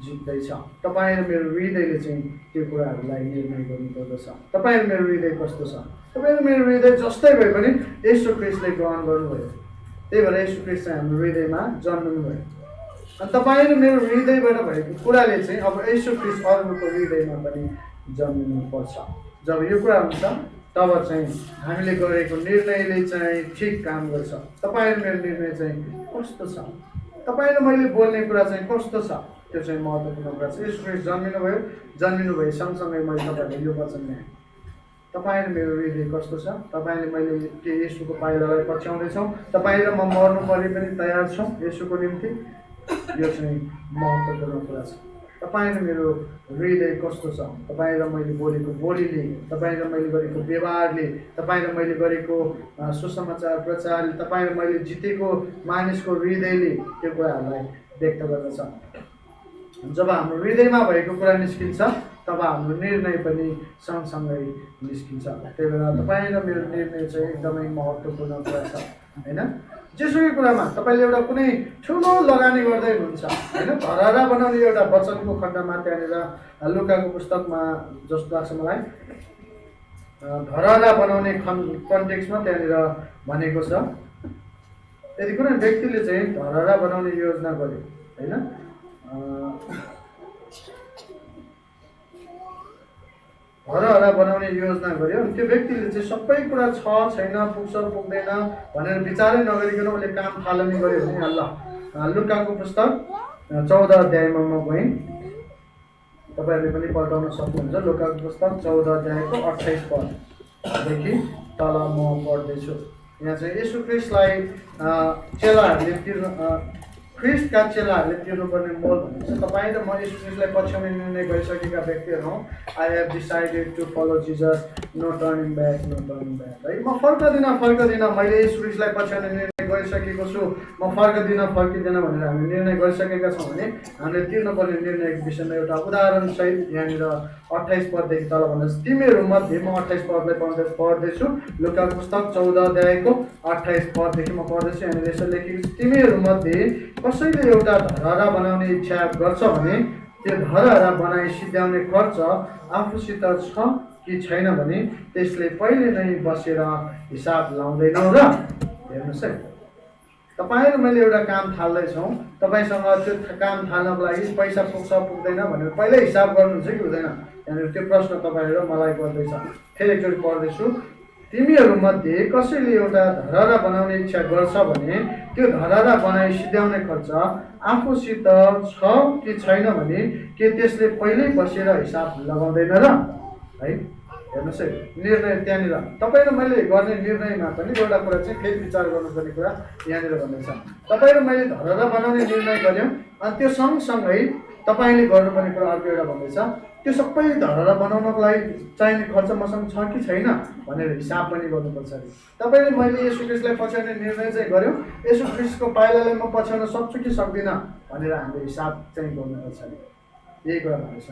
जित्दैछ? तपाईँ र मेरो हृदयले चाहिँ त्यो कुराहरूलाई निर्णय गर्नुपर्दछ। तपाईँ र मेरो हृदय कस्तो छ? तपाईँ र मेरो हृदय जस्तै भए पनि येशू ख्रिस्टले ग्रहण गर्नुभयो, त्यही भएर येशू ख्रिस्ट चाहिँ हाम्रो हृदयमा जन्मनुभयो। अनि तपाईँ र मेरो हृदयबाट भएको कुराले चाहिँ अब येशू ख्रिस्ट अरूको हृदयमा पनि जन्मिनुपर्छ। जब यो कुरा हुन्छ तब चाहिँ हामीले गरेको निर्णयले चाहिँ ठिक काम गर्छ। तपाईँ र मेरो निर्णय चाहिँ कस्तो छ? तपाईँ र मैले बोल्ने कुरा चाहिँ कस्तो छ? त्यो चाहिँ महत्त्वपूर्ण कुरा छ। येशू ख्रिस्ट जन्मिनु भए सँगसँगै मैले तपाईँहरूलाई यो वचन दिएँ, तपाईँ र मेरो हृदय कस्तो छ? तपाईँले मैले के येशूको पाइलालाई पछ्याउँदैछौँ? तपाईँ र म मर्नु परे पनि तयार छौँ येशूको निम्ति? यो चाहिँ महत्त्वपूर्ण कुरा छ। तपाईँ र मेरो हृदय कस्तो छ? तपाईँ र मैले बोलेको बोलीले, तपाईँ र मैले गरेको व्यवहारले, तपाईँ र मैले गरेको सुसमाचार प्रचारले, तपाईँ र मैले जितेको मानिसको हृदयले त्यो कुराहरूलाई व्यक्त गर्दछ। जब हाम्रो हृदयमा भएको कुरा निस्किन्छ तब हाम्रो निर्णय पनि सँगसँगै निस्किन्छ। त्यही भएर तपाईँ र मेरो निर्णय चाहिँ एकदमै महत्त्वपूर्ण कुरा छ, होइन? जेसुकै कुरामा तपाईँले एउटा कुनै ठुलो लगानी गर्दै हुनुहुन्छ, होइन? धरहरा बनाउने एउटा वचनको खण्डमा त्यहाँनिर लुकाको पुस्तकमा जस्तो लाग्छ मलाई, धरहरा बनाउने कन्टेक्स्टमा त्यहाँनिर भनेको छ, यदि कुनै व्यक्तिले चाहिँ धरहरा बनाउने योजना गर्यो, होइन? धरहरा बनाउने योजना गर्यो, अनि त्यो व्यक्तिले चाहिँ सबै कुरा छ छैन, पुग्छ पुग्दैन भनेर विचारै नगरिकन उसले काम थालनी गर्यो भने ल, लुकाको पुस्तक 14 अध्यायमा म गएँ, तपाईँहरूले पनि पल्टाउन सक्नुहुन्छ। लुकाको पुस्तक 14 अध्यायको 28 पददेखि तल म पढ्दैछु। यहाँ चाहिँ येशू ख्रिस्टलाई ख्रिस्टका चेलाहरूले तिर्नुपर्ने मोल भनेको छ, तपाईँ र म येशू ख्रिस्टलाई पछ्याउने निर्णय गरिसकेका व्यक्तिहरू हौँ। I have decided to follow Jesus, no turning back, no turning back, है। म फर्कदिनँ, मैले येशू ख्रिस्टलाई पछ्याउने निर्णय गरिसकेको छु, म फर्किँदैन भनेर हामीले निर्णय गरिसकेका छौँ भने हामीले तिर्नुपर्ने निर्णयको विषयमा एउटा उदाहरण सहित यहाँनिर 28 पददेखि तल भन्नुहोस्। तिमीहरू मध्ये, म 28 पदलाई पढ्दैछु, लुकाको पुस्तक 14 अध्यायको 28 पददेखि म पढ्दैछु। यहाँनिर यसो लेखेको छ, तिमीहरू मध्ये कसैले एउटा धरहरा बनाउने इच्छा गर्छ भने त्यो धरहरा बनाइ सिद्ध्याउने खर्च आफूसित छ कि छैन भने त्यसले पहिले नै बसेर हिसाब लाउँदैनौ र हेर्नुहोस् है, तपाईँ र मैले एउटा काम थाल्दैछौँ, तपाईँसँग त्यो काम थाल्नको लागि पैसा पुग्छ पुग्दैन भनेर पहिल्यै हिसाब गर्नुहुन्छ कि हुँदैन? यहाँनिर त्यो प्रश्न तपाईँ र मलाई गर्दैछ। फेरि एकचोटि पढ्दैछु। तिमीहरूमध्ये कसैले एउटा धरहरा बनाउने इच्छा गर्छ भने त्यो धरहरा बनाइ सिध्याउने खर्च आफूसित छ कि छैन भने के त्यसले पहिल्यै बसेर हिसाब लगाउँदैन र? है, हेर्नुहोस् है, निर्णय त्यहाँनिर तपाईँ र मैले गर्ने निर्णयमा पनि एउटा कुरा चाहिँ फेरि विचार गर्नुपर्ने कुरा यहाँनिर भन्दैछ। तपाईँ र मैले धरहरा बनाउने निर्णय गऱ्यौँ, अनि त्यो सँगसँगै तपाईँले गर्नुपर्ने कुरा अर्को एउटा भन्दैछ, त्यो सबै धरहरा बनाउनको लागि चाहिने खर्च मसँग छ कि छैन भनेर हिसाब पनि गर्नुपर्छ। तपाईँले मैले येशू ख्रीष्टलाई पछ्याउने निर्णय चाहिँ गऱ्यौँ, येशू ख्रीष्टको पाइलालाई म पछ्याउन सक्छु कि सक्दिनँ भनेर हामीले हिसाब चाहिँ गर्नुपर्छ। यही कुरा भन्दैछ,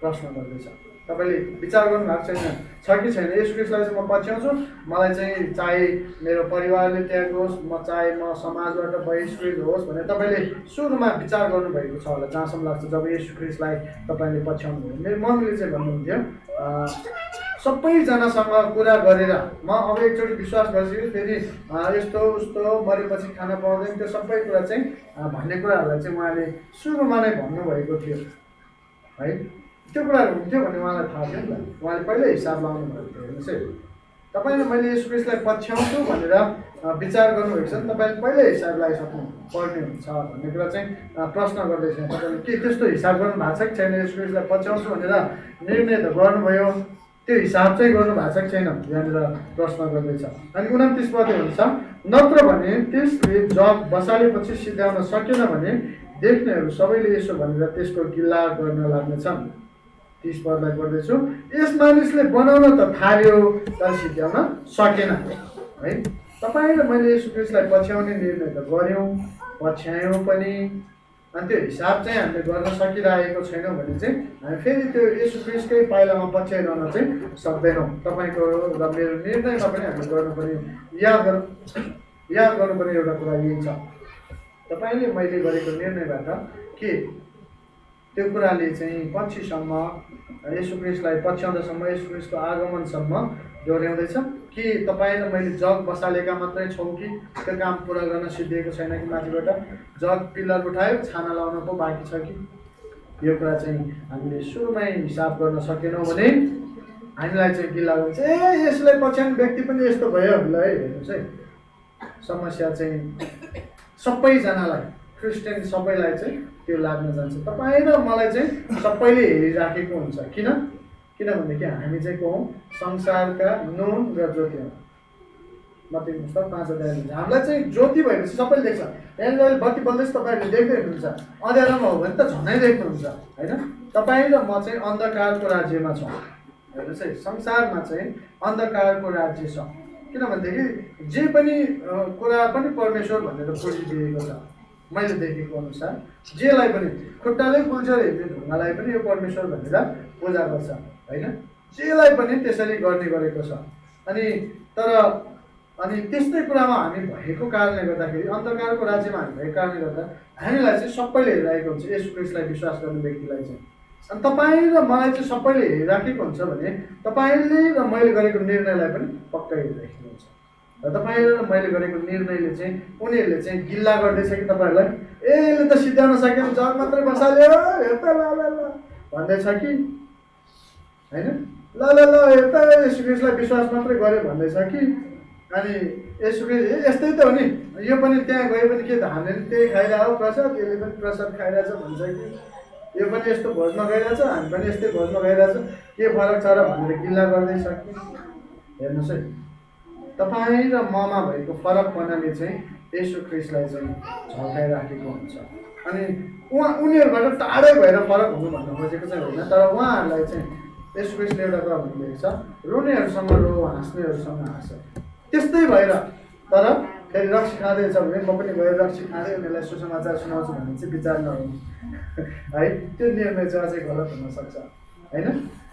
प्रश्न गर्दैछ। तपाईँले विचार गर्नुभएको छैन, छ कि छैन येशू ख्रीष्टलाई चाहिँ म पछ्याउँछु, मलाई चाहिँ चाहे मेरो परिवारले त्याग होस्, चाहे म समाजबाट बहिष्कृत होस् भनेर तपाईँले सुरुमा विचार गर्नुभएको छ होला, जहाँसम्म लाग्छ जब येशू ख्रीष्टलाई तपाईँले पछ्याउनु भयो। मेरो मम्मीले चाहिँ भन्नुहुन्थ्यो, सबैजनासँग कुरा गरेर म अब एकचोटि विश्वास गर्छु फेरि यस्तो उस्तो मरेपछि खान पाउँदैन, त्यो सबै कुरा चाहिँ भन्ने कुराहरूलाई चाहिँ उहाँले सुरुमा नै भन्नुभएको थियो है। त्यो कुराहरू हुन्थ्यो भन्ने उहाँलाई थाहा थियो नि त, उहाँले पहिल्यै हिसाब लाउनु भएको थियो। हेर्नुहोस् है, तपाईँले मैले येशू ख्रीष्टलाई पछ्याउँछु भनेर विचार गर्नुभएको छ भने तपाईँले पहिल्यै हिसाब लगाइसक्नु पर्ने हुन्छ भन्ने कुरा चाहिँ प्रश्न गर्दैछ। तपाईँले के त्यस्तो हिसाब गर्नु भएको छ कि छैन? येशू ख्रीष्टलाई पछ्याउँछु भनेर निर्णय त गर्नुभयो, त्यो हिसाब चाहिँ गर्नु भएको छ कि छैन यहाँनिर प्रश्न गर्दैछ। अनि 29 पद हुन्छ, नत्र भने त्यसले जग बसालेपछि सिध्याउन सकेन भने देख्नेहरू सबैले यसो भनेर त्यसको गिल्ला गर्न लाग्नेछन्। 30 पदलाई पढ्दैछु, यस मानिसले बनाउन त थाल्यो तर सिध्याउन सकेन। है, तपाईँ र मैले येशू ख्रीष्टलाई पछ्याउने निर्णय त गऱ्यौँ, पछ्यायौँ पनि, अनि त्यो हिसाब चाहिँ हामीले गर्न सकिरहेको छैनौँ भने चाहिँ हामी फेरि त्यो येशू ख्रीष्टकै पाइलामा पछ्याइरहन चाहिँ सक्दैनौँ। तपाईँको र मेरो निर्णयमा पनि हामीले गर्नुपर्ने याद गर्नुपर्ने एउटा कुरा यही छ, तपाईँले मैले गरेको निर्णयबाट के त्यो कुराले चाहिँ पछिसम्म येशू ख्रीष्टलाई पछ्याउँदासम्म, येशू ख्रीष्टको आगमनसम्म दोहोऱ्याउँदैछ कि तपाईँ र मैले जग बसालेका मात्रै छौँ कि त्यो काम पुरा गर्न सिद्धिएको छैन कि माथिबाट जग पिल्लर उठायो छाना लाउन पो बाँकी छ कि? यो कुरा चाहिँ हामीले सुरुमै हिसाब गर्न सकेनौँ भने हामीलाई चाहिँ गिल्ला हुन्छ, ए यसलाई पछ्याउने व्यक्ति पनि यस्तो भयो हामीलाई। हेर्नुहोस् है, समस्या चाहिँ सबैजनालाई, क्रिस्चियन सबैलाई चाहिँ त्यो लाग्न जान्छ। तपाईँ र मलाई चाहिँ सबैले हेरिराखेको हुन्छ, किनभनेदेखि हामी चाहिँ को हौँ? संसारका नुन र ज्योति हौँ। मत्ती पुस्तक 5 अध्याय हुन्छ, हामीलाई चाहिँ ज्योति भएपछि सबैले देख्छ। यहाँनिर अहिले बत्ती बल्दैछ, तपाईँहरूले देख्दै हुनुहुन्छ, अँध्यारोमा हो भने त झनै देख्नुहुन्छ होइन। तपाईँ र म चाहिँ अन्धकारको राज्यमा छौँ। हेर्नुहोस् है, संसारमा चाहिँ अन्धकारको राज्य छ, किनभनेदेखि जे पनि कुरा पनि परमेश्वर भनेर बुझिदिएको छ। मैले देखेको अनुसार जेलाई पनि खुट्टाले कुल्चेर हिँड्ने ढुङ्गालाई पनि यो परमेश्वर भनेर पूजा गर्छ होइन, जेलाई पनि त्यसरी गर्ने गरेको छ। अनि त्यस्तै कुरामा हामी भएको कारणले गर्दाखेरि, अन्धकारको राज्यमा हामी भएको कारणले गर्दा हामीलाई चाहिँ सबैले हेरिरहेको हुन्छ, येशू ख्रीष्टलाई विश्वास गर्ने व्यक्तिलाई चाहिँ। अनि तपाईँ र मलाई चाहिँ सबैले हेरिराखेको हुन्छ भने तपाईँले र मैले गरेको निर्णयलाई पनि पक्कै हेरिराखेको हुन्छ। र तपाईँ र मैले गरेको निर्णयले चाहिँ उनीहरूले चाहिँ गिल्ला गर्दैछ कि तपाईँहरूलाई, ए यसले त सिध्याउन सकेन, जग मात्रै बसाल्यो हेर्दा ल भन्दैछ कि होइन, ल हेर्दा येशू ख्रीष्टलाई विश्वास मात्रै गर्यो भन्दैछ कि? अनि येशू ख्रीष्ट यस्तै त हो नि, यो पनि त्यहाँ गयो भने के त हामीले पनि त्यही खाइरहेको प्रसाद, यसले पनि प्रसाद खाइरहेछ भन्छ कि? यो पनि यस्तो भोजमा गइरहेछ, हामी पनि यस्तै भोजमा गइरहेछ, के फरक छ र भनेर गिल्ला गर्दैछ कि? हेर्नुहोस् है, तपाईँ र ममा भएको फरकपनाले चाहिँ येशू ख्रीष्टलाई चाहिँ झल्काइराखेको हुन्छ। अनि उनीहरूबाट टाढै भएर फरक हुनु भन्नु खोजेको चाहिँ होइन, तर उहाँहरूलाई चाहिँ येशू ख्रीष्टले एउटा कुरा भन्नुभएको छ, रुनेहरूसँग रो, हाँस्नेहरूसँग हाँस। त्यस्तै भएर तर फेरि रक्सी खाँदैछ भने म पनि गएर रक्सी खाँदै उनीहरूलाई सुसमाचार सुनाउँछु भन्ने चाहिँ विचार नहुनु है, त्यो निर्णय चाहिँ अझै गलत हुनसक्छ होइन।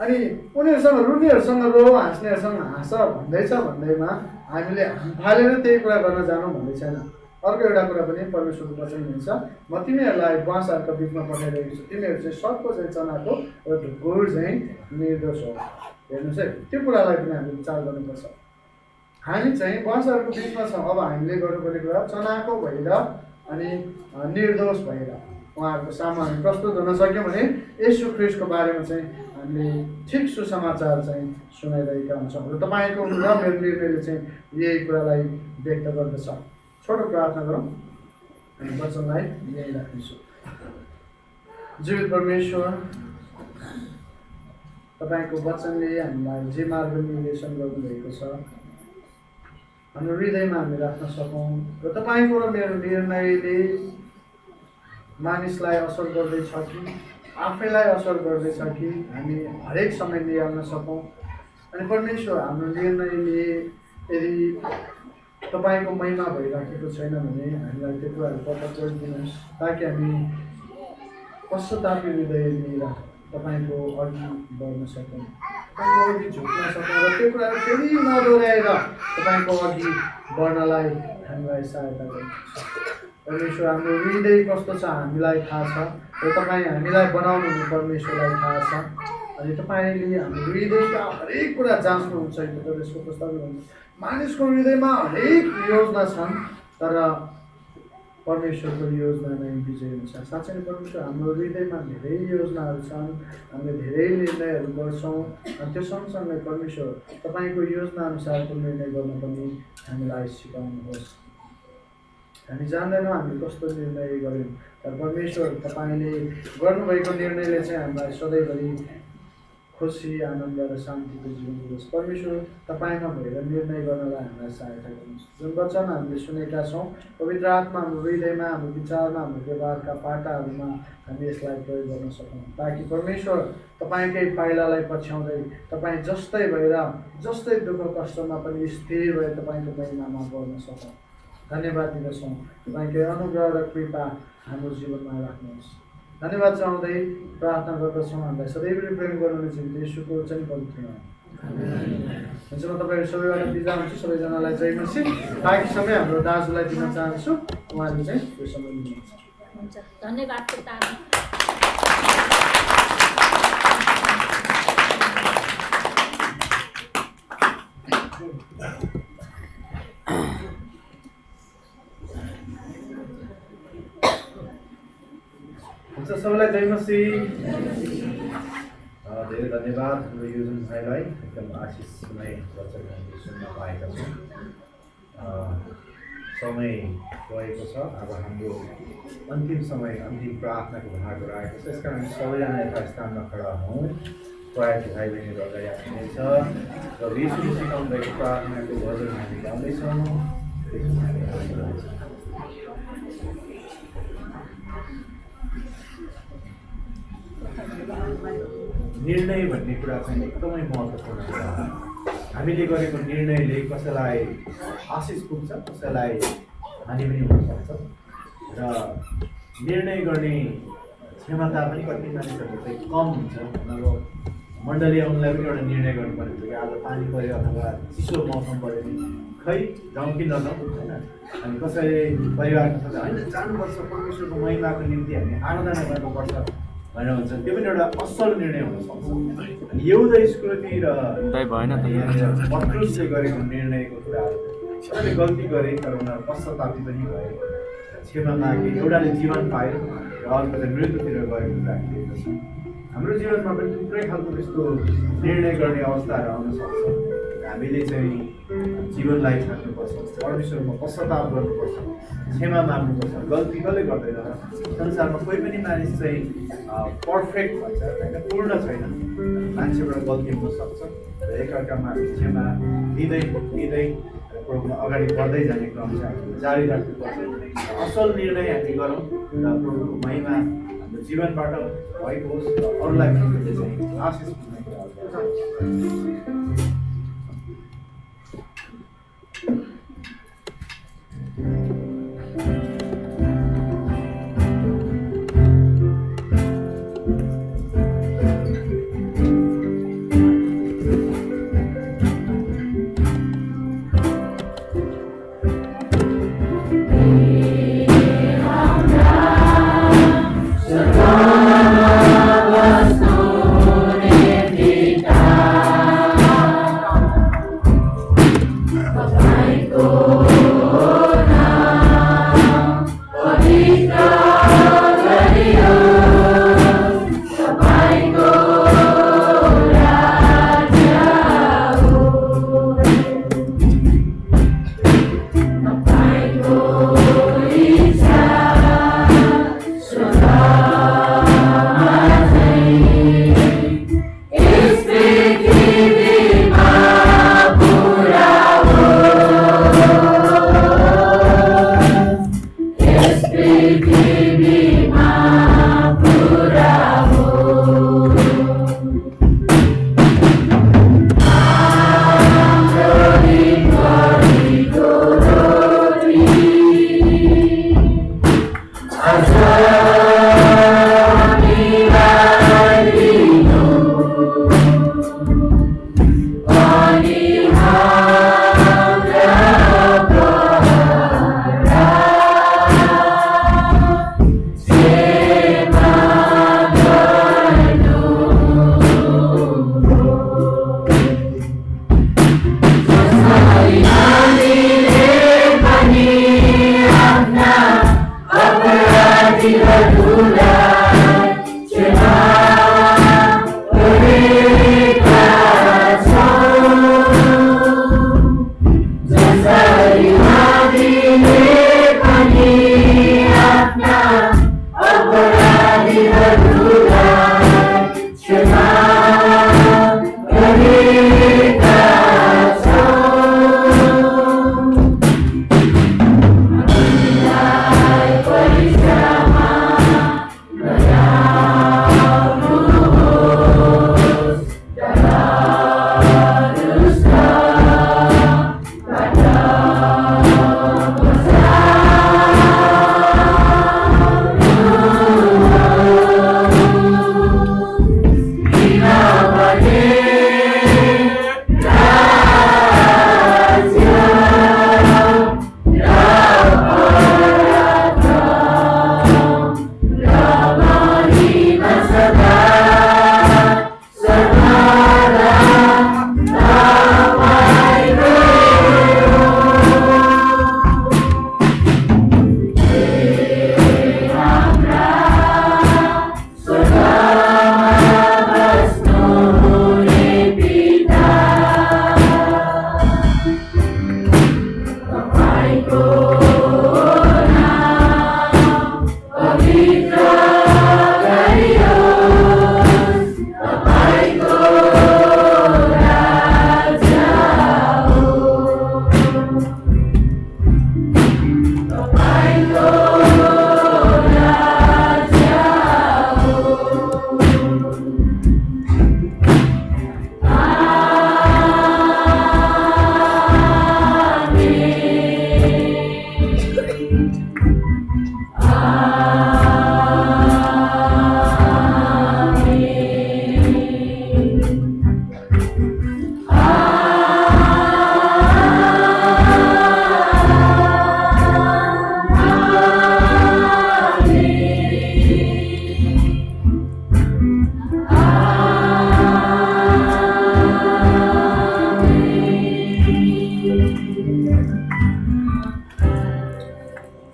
अनि उनीहरूसँग रुनेहरूसँग रो, हाँस्नेहरूसँग हाँस भन्दैमा हामीले फालेर त्यही कुरा गर्न जानु भन्दै छैन। अर्को एउटा कुरा पनि परमेश्वरको वचन हुन्छ, म तिमीहरूलाई बाँसहरूका बिचमा पठाइरहेको छु, तिमीहरू चाहिँ सर्प चाहिँ चनाको र ढुकुर चाहिँ निर्दोष हो। हेर्नुहोस् है, त्यो कुरालाई पनि हामीले विचार गर्नुपर्छ। हामी चाहिँ वर्षहरूको बिचमा छौँ। अब हामीले गर्नुपर्ने कुरा चनाखो भएर अनि निर्दोष भएर उहाँहरूको सामु हामी प्रस्तुत हुन सक्यौँ भने येशू ख्रीष्टको बारेमा चाहिँ हामीले ठिक सुसमाचार चाहिँ सुनाइरहेका हुन्छौँ र तपाईँको र मेरो निर्णयले चाहिँ यही कुरालाई व्यक्त गर्दछ। छोटो प्रार्थना गरौँ, हामी वचनलाई यही राख्नेछु। जीवित परमेश्वर, तपाईँको वचनले हामीलाई जे मार्ग निर्देशन गर्नुभएको छ हाम्रो हृदयमा हामी राख्न सकौँ र तपाईँको र मेरो निर्णयले मानिसलाई असर गर्दैछ कि आफैलाई असर गर्दैछ कि हामी हरेक समय ल्याउन सकौँ। अनि परमेश्वर, हाम्रो निर्णयले यदि तपाईँको महिमा भइराखेको छैन भने हामीलाई त्यो कुराहरू पत्ता गरिदिनुहोस्, ताकि हामी पश्चातापी हृदय लिएर तपाईँको अघि बढ्न सकौँ, तपाईँको अघि झुक्न सकौँ र त्यो कुराहरू फेरि नदोहोऱ्याएर तपाईँको अघि बढ्नलाई हामीलाई सहायता गर्नुहुन्छ। परमेश्वर, हाम्रो हृदय कस्तो छ हामीलाई थाहा छ र तपाईँ हामीलाई बनाउनु हुने परमेश्वरलाई थाहा छ। अनि तपाईँले हाम्रो हृदयका हरेक कुरा जाँच्नुहुन्छ। त्यसको प्रस्ताव गर्नुहुन्छ। मानिसको हृदयमा हरेक योजना छन्, तर परमेश्वरको योजना नै विजय हुन्छ। साँच्चै नै परमेश्वर, हाम्रो हृदयमा धेरै योजनाहरू छन्, हामीले धेरै निर्णयहरू गर्छौँ, अनि त्यो सँगसँगै परमेश्वर तपाईँको योजना अनुसारको निर्णय गर्न पनि हामीलाई सिकाउनुहोस्। हामी जान्दैनौँ हामीले कस्तो निर्णय गऱ्यौँ, तर परमेश्वर तपाईँले गर्नुभएको निर्णयले चाहिँ हामीलाई सधैँभरि खुसी, आनन्द र शान्तिको जीवन दिनुहोस्। परमेश्वर, तपाईँमा भएर निर्णय गर्नलाई हामीलाई सहायता गर्नुहोस्। जुन वचन हामीले सुनेका छौँ, पवित्र आत्मा हाम्रो हृदयमा, हाम्रो विचारमा, हाम्रो व्यवहारका पाटाहरूमा हामी यसलाई प्रयोग गर्न सकौँ, ताकि परमेश्वर तपाईँकै पाइलालाई पछ्याउँदै तपाईँ जस्तै भएर, जस्तै दुःख कष्टमा पनि स्थिर भएर तपाईँको महिमामा बढ्न सकौँ। धन्यवाद दिँदछौँ। तपाईँकै अनुग्रह र कृपा हाम्रो जीवनमा राख्नुहोस्। धन्यवाद चाहँदै प्रार्थना गर्दछौँ। हामीलाई सधैँभरि प्रेम गर्नुहुनेछ येशूको चाहिँ पवित्र नाम। हुन्छ, म तपाईँहरू सबैबाट बिदा हुन्छु। सबैजनालाई जय मसीह। बाँकी समय हाम्रो दाजुलाई दिन चाहन्छु, उहाँले चाहिँ त्यो समय लिनुहुन्छ। हुन्छ, धन्यवाद। हुन्छ, सबैलाई जय मसीह। धेरै धन्यवाद हाम्रो योजन भाइलाई, एकदम आशिषमय वचन हामीले सुन्न पाएका छौँ। समय गएको छ, अब हाम्रो अन्तिम समय, अन्तिम प्रार्थनाको भागहरू आएको छ। यसकारण हामी सबैजना यथा स्थानमा खडा हौँ। प्रयासी भाइ बहिनीहरू अगाडि आउनुहुनेछ र येशूले सिकाउनु भएको प्रार्थनाको भजन हामी गाउँदैछौँ। निर्णय भन्ने कुरा चाहिँ एकदमै महत्त्वपूर्ण कुरा हो। हामीले गरेको निर्णयले कसैलाई आशिष पुग्छ, कसैलाई हानि पनि हुनसक्छ र निर्णय गर्ने क्षमता पनि कति मानिसहरूको चाहिँ कम हुन्छ। अब मण्डली आउनुलाई पनि एउटा निर्णय गर्नुपर्ने हुन्छ कि आज पानी पऱ्यो अथवा चिसो मौसम पऱ्यो भने खै जाउँ कि नजाउँ, होइन। अनि कसैले परिवारको सोच्छ होइन जानुपर्छ, परमेश्वरको महिमाको निम्ति हामी आराधना गर्नुपर्छ भनेर हुन्छ। त्यो पनि एउटा असल निर्णय हुनसक्छ। यहुदा स्मृति र पत्रुसले गरेको निर्णयको कुराहरू, उनीहरूले गल्ती गरे तर उनीहरू पश्चातापी पनि भए, क्षमा मागे। एउटाले जीवन पायो र अर्को चाहिँ मृत्युतिर गएको कुरा देखेको छ। हाम्रो जीवनमा पनि थुप्रै खालको त्यस्तो निर्णय गर्ने अवस्थाहरू आउन सक्छ। हामीले चाहिँ जीवनलाई छाड्नुपर्छ, परमेश्वरमा पश्चाताप गर्नुपर्छ, क्षमा माग्नुपर्छ। गल्ती कसले गर्दैन र संसारमा कोही पनि मानिस चाहिँ पर्फेक्ट भन्छ होइन, पूर्ण छैन। मान्छेबाट गल्ती हुनसक्छ र एकअर्कामा क्षमा दिँदै दिँदै प्रभुमा अगाडि बढ्दै जाने क्रम चाहिँ हामीले जारी राख्नुपर्छ। असल निर्णय हामी गरौँ र प्रभुको महिमा हाम्रो जीवनबाट भएको होस् र अरूलाई पनि चाहिँ आशिष पुग्ने कुराहरू गर्छ। Sedang was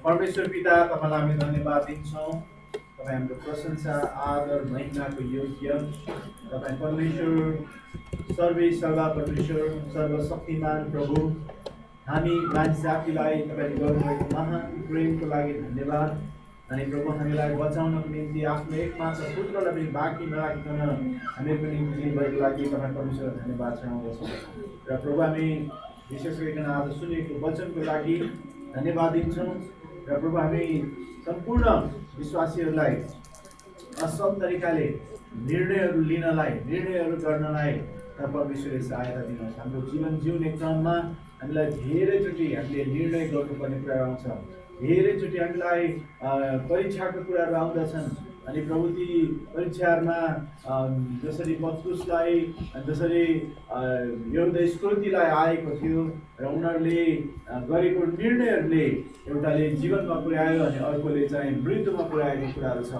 परमेश्वर पिता, तपाईँलाई हामी धन्यवाद दिन्छौँ। तपाईँ हाम्रो प्रशंसा आदर महिमाको योग्य। तपाईँ परमेश्वर, सर्वेसर्वा परमेश्वर, सर्वशक्तिमान प्रभु। हामी मानिस जातिलाई तपाईँले गर्नुभएको महान प्रेमको लागि धन्यवाद। अनि प्रभु, हामीलाई बचाउनको निम्ति आफ्नो एकमात्र पुत्रलाई पनि बाँकी नराखिकन हामीहरूको निम्ति दिनुभएको लागि तपाईँ परमेश्वरलाई धन्यवाद चढाउँदछौँ। र प्रभु, हामी विशेष गरिकन आज सुनेको वचनको लागि धन्यवाद दिन्छौँ। र प्रभु, हामी सम्पूर्ण विश्वासीहरूलाई असल तरिकाले निर्णयहरू लिनलाई, निर्णयहरू गर्नलाई परमेश्वरले सहायता दिनुहोस्। हाम्रो जीवन जिउने क्रममा हामीलाई धेरैचोटि हामीले निर्णय गर्नुपर्ने कुरा आउँछ। धेरैचोटि हामीलाई परीक्षाको कुराहरू आउँदछन्। अनि प्रभु, ती परीक्षाहरूमा जसरी पत्रुसलाई, जसरी एउटा स्कृतिलाई आएको थियो र उनीहरूले गरेको निर्णयहरूले एउटाले जीवनमा पुर्यायो अनि अर्कोले चाहिँ मृत्युमा पुर्याएको कुराहरू छ।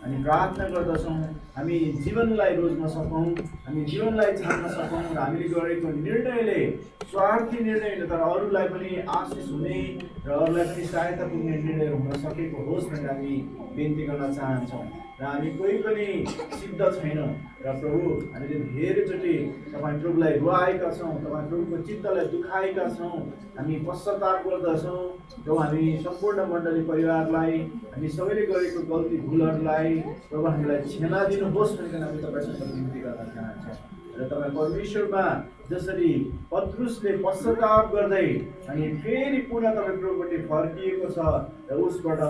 अनि प्रार्थना गर्दछौँ हामी जीवनलाई रोज्न सकौँ, हामी जीवनलाई छान्न सकौँ र हामीले गरेको निर्णयले स्वार्थी निर्णय तर अरूलाई पनि आशिष हुने र अरूलाई पनि सहायता पुग्ने निर्णय हुन सकेको होस् भनेर हामी बिन्ती गर्न चाहन्छौँ। र हामी कोही पनि सिद्ध छैनौँ र प्रभु, हामीले धेरैचोटि तपाईँ प्रभुलाई रुवाएका छौँ, तपाईँ प्रभुको चित्तलाई दुखाएका छौँ। हामी पश्चाताप गर्दछौँ। प्रभु, हामी सम्पूर्ण मण्डली परिवारलाई, हामी सबैले गरेको गल्ती भुलहरूलाई प्रभु हामीलाई क्षमा दिनुहोस् भनेर हामी तपाईँसँग बिन्ती गर्न चाहन्छौँ। र तपाईँ परमेश्वरमा जसरी पत्रुसले पश्चाताप गर्दै अनि फेरि पुनः तपाईँ प्रभुपट्टि फर्किएको छ र उसबाट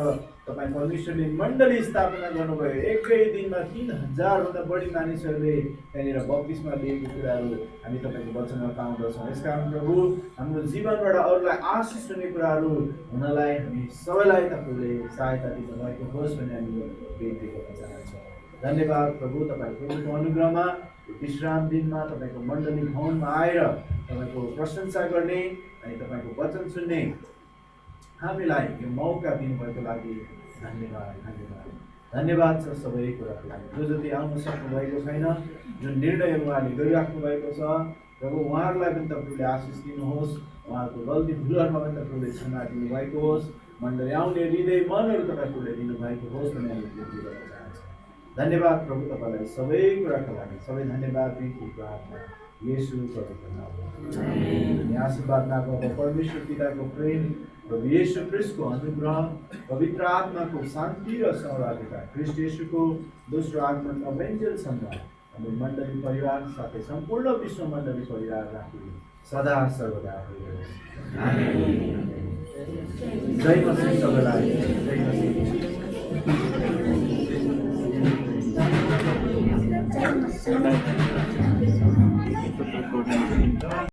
तपाईँ परमेश्वरले मण्डली स्थापना गर्नुभयो। एकै दिनमा 3000 बढी मानिसहरूले त्यहाँनिर बत्तिसमा लिएको कुराहरू हामी तपाईँको वचनमा पाउँदछौँ। यसकारण प्रभु, हाम्रो जीवनबाट अरूलाई आशिष हुने कुराहरू हुनलाई हामी सबैलाई तपाईँले सहायता दिनुभएको होस् भन्ने हामी बिन्ती गर्न चाहन्छौँ। धन्यवाद प्रभु, तपाईँ प्रभुको अनुग्रहमा विश्राम दिनमा तपाईँको मण्डली भवनमा आएर तपाईँको प्रशंसा गर्ने अनि तपाईँको वचन सुन्ने हामीलाई यो मौका दिनुभएको लागि धन्यवाद। धन्यवाद धन्यवाद छ सबै कुराको लागि। जो जति आउन सक्नु भएको छैन, जुन निर्णयहरू उहाँले गरिराख्नु भएको छ प्रभु, उहाँहरूलाई पनि तपाईँले आशिष दिनुहोस्। उहाँको गल्ती भुलहरूमा पनि तपाईँले क्षमा दिनुभएको होस्। मण्डली आउने हृदय मनहरू तपाईँले दिनुभएको होस् भन्ने हामी बिन्ती गर्न चाहन्छौँ। धन्यवाद प्रभु, तपाईँलाई सबै कुराको लागि सबै धन्यवाद दिन्छु। प्रार्थना येशूको नाममा। आशीर्वाद नाको परमेश्वर पिताको प्रेम, प्रभु येशू ख्रीष्टको अनुग्रह, पवित्र आत्माको शान्ति र सहभागिता, ख्रीष्ट येशूको दोस्रो आगमन अभेन्जेलसँग हाम्रो मण्डली परिवार साथै सम्पूर्ण विश्व मण्डली परिवार राखी सदा सर्वदा होस्। आमेन। जय मसीह सबैलाई। जय मसीह।